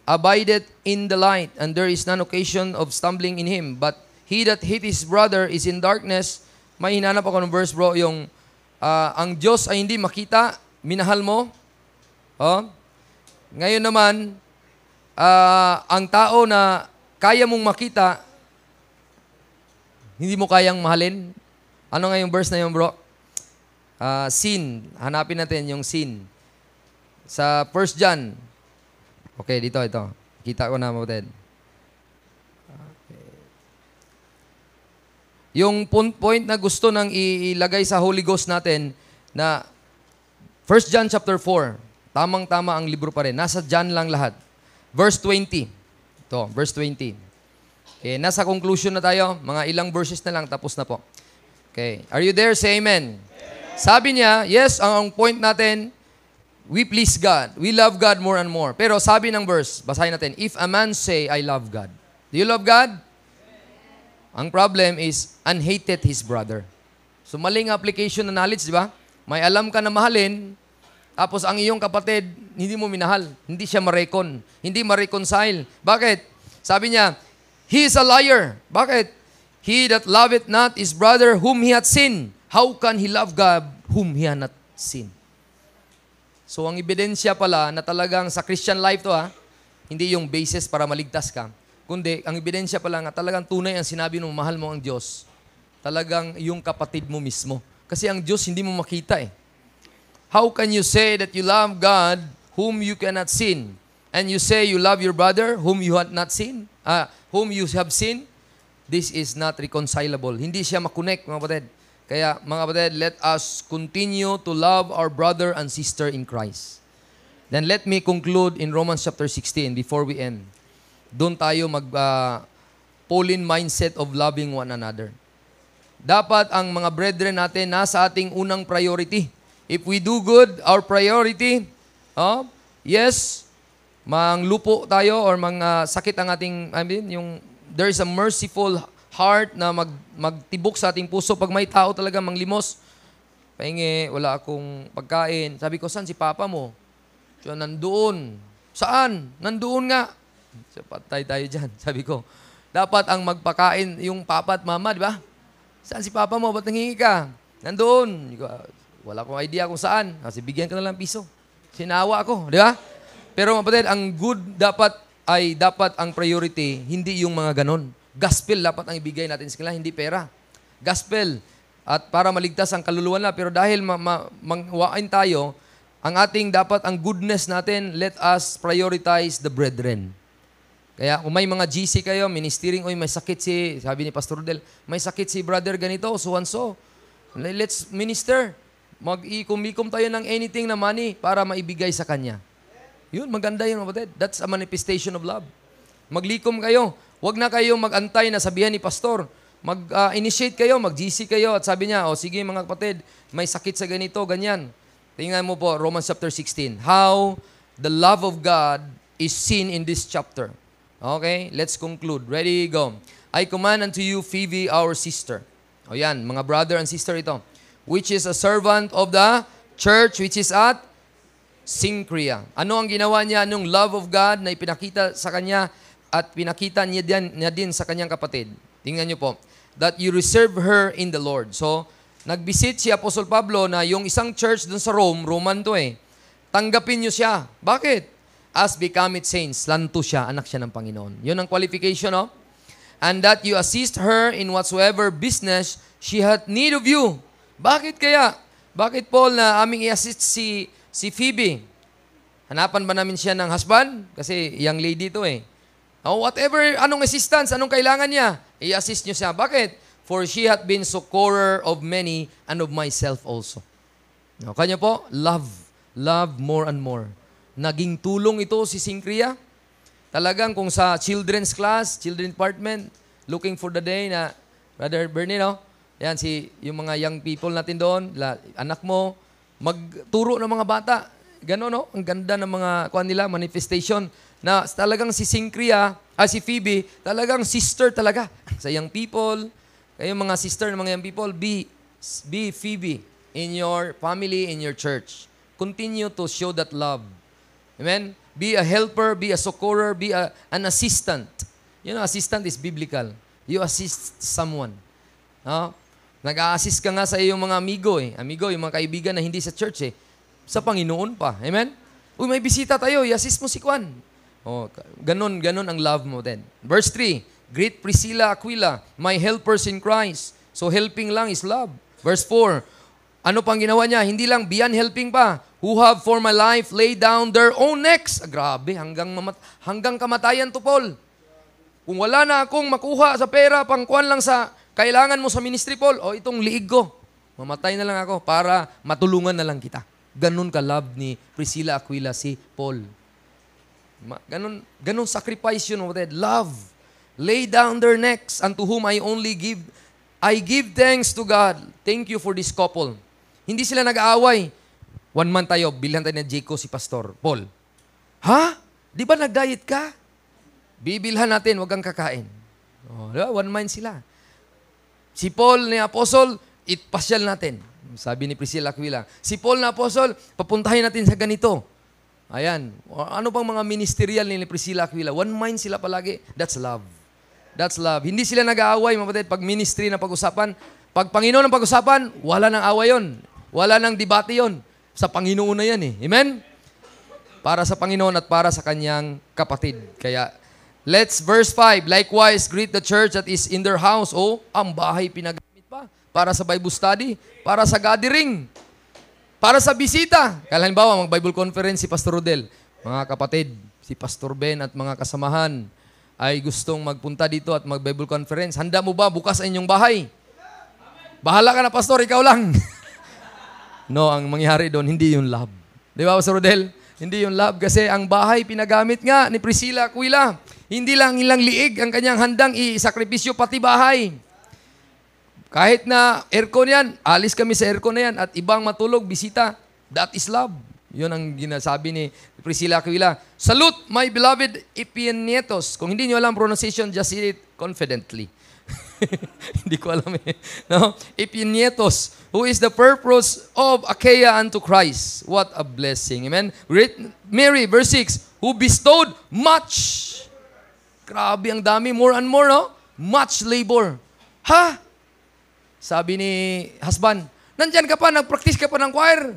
abideth in the light, and there is none occasion of stumbling in him. But he that hateth his brother is in darkness. May hinanap ako ng verse, bro, yung ang Diyos ay hindi makita, minahal mo. Ngayon naman, ang tao na kaya mong makita, hindi mo kayang mahalin. Ano nga yung verse na yun, bro? Sin. Hanapin natin yung sin. Sa 1 John. Okay, dito, ito. Kita ko na, Mauted. Okay. Yung point na gusto nang ilagay sa Holy Ghost natin na 1 John chapter 4. Tamang-tama ang libro pa rin. Nasa John lang lahat. Verse 20. Ito, verse 20. Okay, nasa conclusion na tayo. Mga ilang verses na lang, tapos na po. Okay. Are you there? Say amen. Sabi niya, yes, ang point natin, we please God. We love God more and more. Pero sabi ng verse, basahin natin, if a man say, I love God. Do you love God? Ang problem is, unhated his brother. So, maling application ng knowledge, di ba? May alam ka na mahalin, tapos ang iyong kapatid, hindi mo minahal. Hindi siya ma-recon. Hindi ma-reconcile. Bakit? Sabi niya, he is a liar. Bakit? He that loveth not his brother whom he hath seen, how can he love God whom he hath not seen? So, ang ebidensya pala na talagang sa Christian life to hindi yung basis para maligtas ka. Kundi, ang ebidensya pala nga talagang tunay ang sinabi ng mahal mo ang Diyos. Talagang yung kapatid mo mismo. Kasi ang Diyos hindi mo makita eh. How can you say that you love God whom you cannot seen? And you say you love your brother whom you have not seen? Whom you have seen? This is not reconcilable. Hindi siya makonect, mga kapatid. Kaya, mga kapatid, let us continue to love our brother and sister in Christ. Then let me conclude in Romans chapter 16 before we end. Doon tayo Pauline mindset of loving one another. Dapat ang mga brethren natin nasa ating unang priority. If we do good, our priority, yes, manglupo tayo or sakit ang ating, there is a merciful heart na magtibok sa ating puso. Pag may tao talaga manglimos, pahingi, wala akong pagkain. Sabi ko, saan si Papa mo? So, nandoon. Saan? Nandoon nga. So, patay tayo dyan. Sabi ko, dapat ang magpakain yung Papa at Mama, di ba? Saan si Papa mo? Ba't nangingi ka? Nandoon. Wala akong idea kung saan. Kasi bigyan ka na lang piso. Sinawa ako, di ba? Pero kapatid, ang good dapat ang priority, hindi yung mga ganon. Gospel dapat ang ibigay natin sa kanila, hindi pera. Gospel. At para maligtas ang kaluluwa na. Pero dahil mangwain tayo, ang goodness natin, let us prioritize the brethren. Kaya kung may mga GC kayo, ministering, may sakit sabi ni Pastor Rodel, may sakit si brother ganito, so and so. Let's minister. Mag-ikum-ikum tayo ng anything na money para maibigay sa kanya. Yun, maganda yun, kapatid. That's a manifestation of love. Maglikom kayo. Huwag na kayong mag-antay na sabihan ni Pastor. Mag-initiate kayo, mag-GC kayo. At sabi niya, sige mga kapatid, may sakit sa ganito, ganyan. Tingnan mo po, Romans chapter 16. How the love of God is seen in this chapter. Okay, let's conclude. Ready, go. I command unto you, Phoebe, our sister. O yan, mga brother and sister ito. Which is a servant of the church, which is at Cenchrea. Ano ang ginawa niya? Anong love of God na ipinakita sa kanya at pinakita niya din sa kanyang kapatid? Tingnan niyo po. That you reserve her in the Lord. So, nagbisit si Apostol Pablo na yung isang church dun sa Rome, Roman to tanggapin niyo siya. Bakit? As become its saints, lanto siya, anak siya ng Panginoon. Yun ang qualification, no? And that you assist her in whatsoever business she hath need of you. Bakit kaya? Bakit, Paul, na aming i-assist si Phoebe? Hanapan ba namin siya ng husband? Kasi young lady to whatever, anong assistance, anong kailangan niya, i-assist niyo siya. Bakit? For she hath been succorer of many and of myself also. Kanya po, love more and more. Naging tulong ito si Cenchrea. Talagang kung sa children's class, children department, looking for the day na, Brother Bernie, yan, yung mga young people natin doon, anak mo, magturo ng mga bata. Gano'n, Ang ganda ng mga, manifestation. Na talagang si Cenchrea, si Phoebe, talagang sister talaga. Sa young people, kayong mga sister ng mga young people, be Phoebe in your family, in your church. Continue to show that love. Amen? Be a helper, be a succorer, be an assistant. Assistant is biblical. You assist someone. Nag-a-assist ka nga sa iyong mga amigo. Amigo, yung mga kaibigan na hindi sa church Sa Panginoon pa. Amen? May bisita tayo, i-assist mo si Kwan. Ganon ang love mo then. Verse 3, greet Priscilla, Aquila, my helpers in Christ. So helping lang is love. Verse 4, ano pang ginawa niya? Hindi lang beyond helping pa. Who have for my life laid down their own necks. Grabe, hanggang kamatayan to, Paul. Kung wala na akong makuha sa pera, pangkuhan lang sa kailangan mo sa ministry, Paul, itong liig ko. Mamatay na lang ako para matulungan na lang kita. Ganon ka-love ni Priscilla Aquila si Paul. Ganon sacrifice yun, love. lay down their necks, unto whom I give thanks to God. Thank you for this couple. Hindi sila nag-aaway. 1 month tayo, bilhan tayo ni Jaco si Pastor Paul. Ha? Di ba nag-diet ka? Bibilhan natin, wag kang kakain. Oh, 1 month sila. Si Paul ni Apostle, itpasyal natin. Sabi ni Priscilla Aquila, si Paul na Apostle, papuntahin natin sa ganito. Ayan. Ano bang mga ministerial ni Priscilla Aquila? 1 mind sila palagi. That's love. That's love. Hindi sila nag-aaway, mapatid. Pag ministry na pag-usapan, pag Panginoon ang pag-usapan, wala nang away yon. Wala nang debate yon. Sa Panginoon na yan eh. Amen? Para sa Panginoon at para sa kanyang kapatid. Kaya, verse 5. Likewise, greet the church that is in their house. Oh, ang bahay pinagamit pa. Para sa Bible study. Para sa gathering. Para sa bisita. Kaya halimbawa, mag-Bible conference si Pastor Rodel. Mga kapatid, si Pastor Ben at mga kasamahan ay gustong magpunta dito at mag-Bible conference. Handa mo ba bukas ang inyong bahay? Bahala ka na, Pastor, ikaw lang. No, ang mangyari doon, hindi yung love. Di ba, Pastor Rodel? Hindi yung love kasi ang bahay pinagamit nga ni Priscilla Aquila. Hindi lang ilang liig ang kanyang handang isakripisyo, pati bahay. Kahit na aircon yan, alis kami sa aircon na yan at ibang matulog, bisita. That is love. Yun ang ginasabi ni Priscilla Aquila. Salute, my beloved Epinetos. Kung hindi nyo alam pronunciation, just say it confidently. Hindi ko alam eh. No? Epinetos, who is the purpose of Achaia unto Christ. What a blessing. Amen? Great Mary, verse 6, who bestowed much. Grabe, ang dami. More and more, no? Much labor. Ha? Sabi ni husband, nandyan ka pa, nag-practice ka pa ng choir.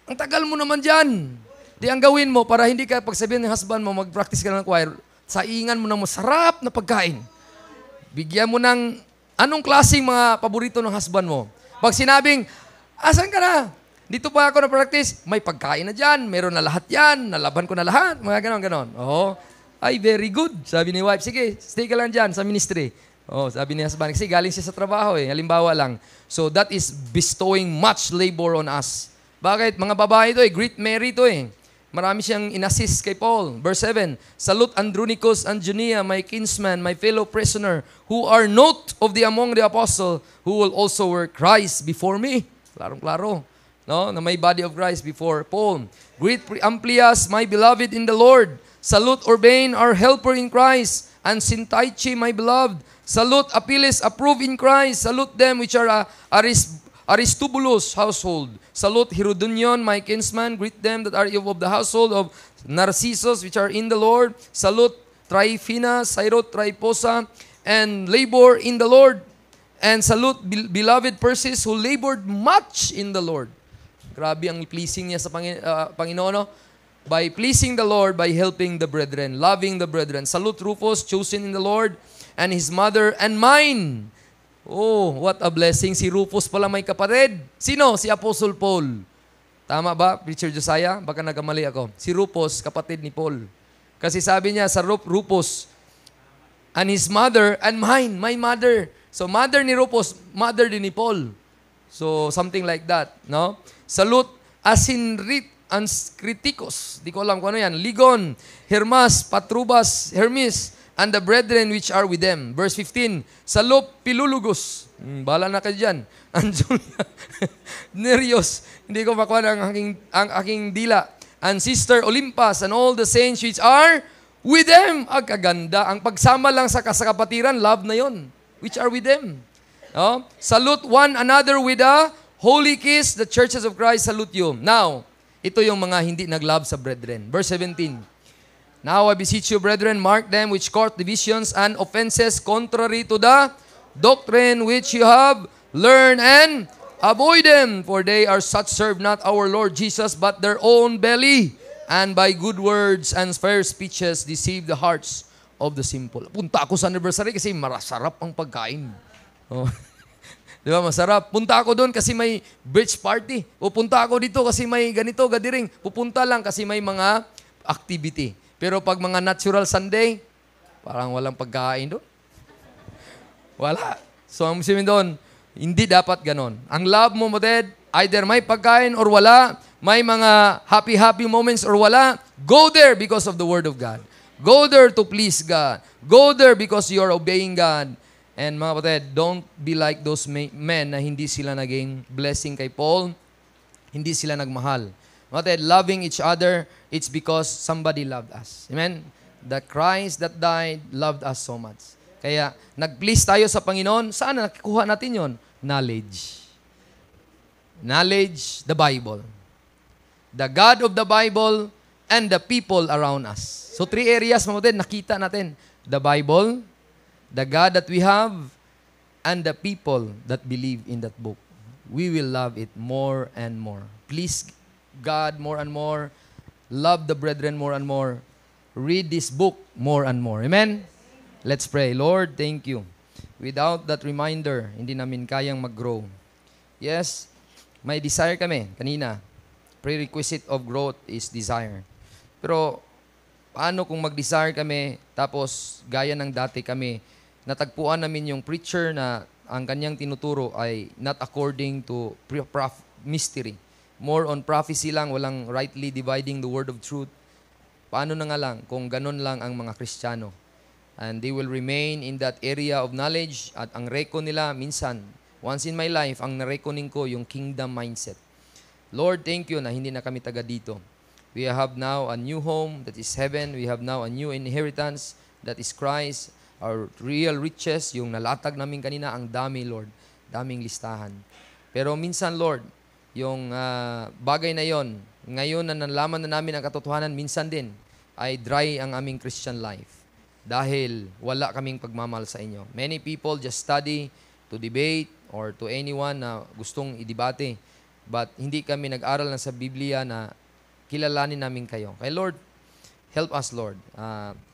Ang tagal mo naman dyan. Di ang gawin mo para hindi ka pagsabihin ng husband mo, mag-practice ka ng choir, saingan mo ng masarap na pagkain. Bigyan mo ng anong klaseng mga paborito ng husband mo. Pag sinabing, asan ka na? Dito pa ako na-practice. May pagkain na dyan. Meron na lahat yan. Nalaban ko na lahat. Mga ganon. Oh, ay, very good. Sabi ni wife, sige, stay ka lang dyan sa ministry. Oh, sabi ni husband, kasi galing siya sa trabaho eh. Halimbawa lang. So that is bestowing much labor on us. Bakit? Mga babae ito eh. Greet Mary ito eh. Marami siyang inassist kay Paul. Verse 7, salute Andronicus and Junia, my kinsman, my fellow prisoner, who are not of the among the apostle, who will also work Christ before me. Klarong-klaro. No? Na may body of Christ before Paul. Greet Amplias, my beloved in the Lord. Salute Urbain, our helper in Christ. And Sintaichi, my beloved. Salute Apelles, approved in Christ. Salute them which are Aristobulus' household. Salute Herodion, my kinsman. Greet them that are of the household of Narcissus, which are in the Lord. Salute Tryphena, Sirot, Tryposa, and labor in the Lord. And salute beloved Persis, who labored much in the Lord. Grabe ang pleasing niya sa Panginoon. No? By pleasing the Lord, by helping the brethren, loving the brethren. Salute Rufus, chosen in the Lord, and his mother, and mine. Oh, what a blessing. Si Rufus pala may kapatid. Sino? Si Apostle Paul. Tama ba, Preacher Josiah? Baka nagkamali ako. Si Rufus, kapatid ni Paul. Kasi sabi niya sa Rufus, and his mother, and mine, my mother. So, mother ni Rufus, mother din ni Paul. So, something like that. No? Salute Asyncriticus. Di ko alam kung ano yan. Ligon, Hermas, Patrubas, Hermes, and the brethren which are with them. Verse 15, salute Pilulugus. Bahala na kayo dyan. And Julia, Nereus, hindi ko makuha ang aking dila. And Sister Olympas, and all the saints which are with them. Ang kaganda. Ang pagsama lang sa kasakapatiran, love na yon. Which are with them. Oh? Salute one another with a holy kiss. The churches of Christ salute you. Now, ito yung mga hindi nag-love sa brethren. Verse 17, now I beseech you, brethren, mark them which court divisions and offenses contrary to the doctrine which you have learned, and avoid them, for they are such serve not our Lord Jesus, but their own belly, and by good words and fair speeches deceive the hearts of the simple. Punta ako sa anniversary kasi masarap ang pagkain. Oh. Di ba, masarap. Punta ako doon kasi may beach party. O punta ako dito kasi may ganito, gadiring. Pupunta lang kasi may mga activity. Pero pag mga natural Sunday, parang walang pagkain doon. Wala. So, ang sabihin doon, hindi dapat ganon. Ang love mo, Moted, either may pagkain or wala, may mga happy moments or wala, go there because of the Word of God. Go there to please God. Go there because you are obeying God. And mga kapatid, don't be like those men na hindi sila naging blessing kay Paul. Hindi sila nagmahal. Mga kapatid, loving each other, it's because somebody loved us. Amen? The Christ that died loved us so much. Kaya, nag-please tayo sa Panginoon. Saan nakikuha natin yon? Knowledge. Knowledge, the Bible. The God of the Bible and the people around us. So, 3 areas, mga kapatid, nakita natin. The Bible, the God that we have, and the people that believe in that book. We will love it more and more. Please God more and more. Love the brethren more and more. Read this book more and more. Amen? Let's pray. Lord, thank you. Without that reminder, hindi namin kayang mag-grow. Yes, may desire kami. Kanina, prerequisite of growth is desire. Pero, paano kung mag-desire kami, tapos gaya ng dati kami, natagpuan namin yung preacher na ang kanyang tinuturo ay not according to mystery. More on prophecy lang, walang rightly dividing the word of truth. Paano na nga lang kung ganun lang ang mga Kristiyano? And they will remain in that area of knowledge at ang reko nila minsan, once in my life, ang narekoning ko yung kingdom mindset. Lord, thank you na hindi na kami taga dito. We have now a new home that is heaven. We have now a new inheritance that is Christ. Our real riches, yung nalatag namin kanina, ang dami, Lord. Daming listahan. Pero minsan, Lord, yung bagay na yon, ngayon na nalaman na namin ang katotohanan, minsan din, ay dry ang aming Christian life. Dahil wala kaming pagmamahal sa inyo. Many people just study to debate or to anyone na gustong idebate. But hindi kami nag-aral na sa Biblia na kilalanin namin kayo. Kaya Lord, help us, Lord.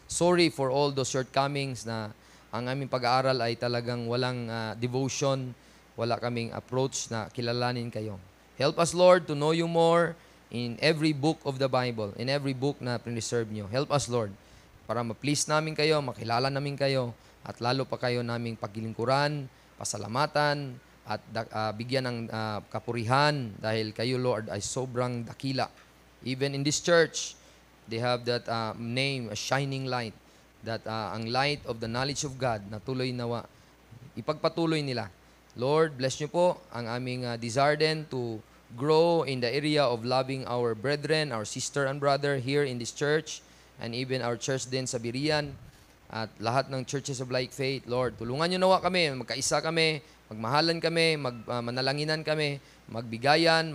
Sorry for all those shortcomings na ang aming pag-aaral ay talagang walang devotion, wala kaming approach na kilalanin kayo. Help us, Lord, to know you more in every book of the Bible, in every book na preserve nyo. Help us, Lord, para ma-please namin kayo, makilala namin kayo, at lalo pa kayo naming pagkilingkuran, pasalamatan, at bigyan ng kapurihan dahil kayo, Lord, ay sobrang dakila. Even in this church, they have that name, a shining light, that ang light of the knowledge of God na tuloy nawa, ipagpatuloy nila. Lord, bless nyo po ang aming desire din to grow in the area of loving our brethren, our sister and brother here in this church, and even our church din sa Birian, at lahat ng churches of like faith. Lord, tulungan nyo nawa kami, magkaisa kami, magmahalan kami, manalanginan kami, magbigayan,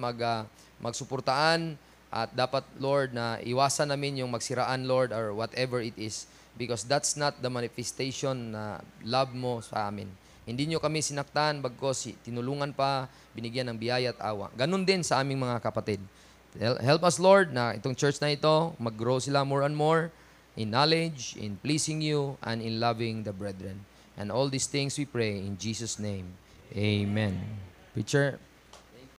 magsuportaan, at dapat, Lord, na iwasan namin yung magsiraan, Lord, or whatever it is. Because that's not the manifestation na love mo sa amin. Hindi nyo kami sinaktan, bagkos tinulungan pa, binigyan ng biyaya at awa. Ganun din sa aming mga kapatid. Help us, Lord, na itong church na ito, mag-grow sila more and more in knowledge, in pleasing you, and in loving the brethren. And all these things we pray in Jesus' name. Amen. Preacher.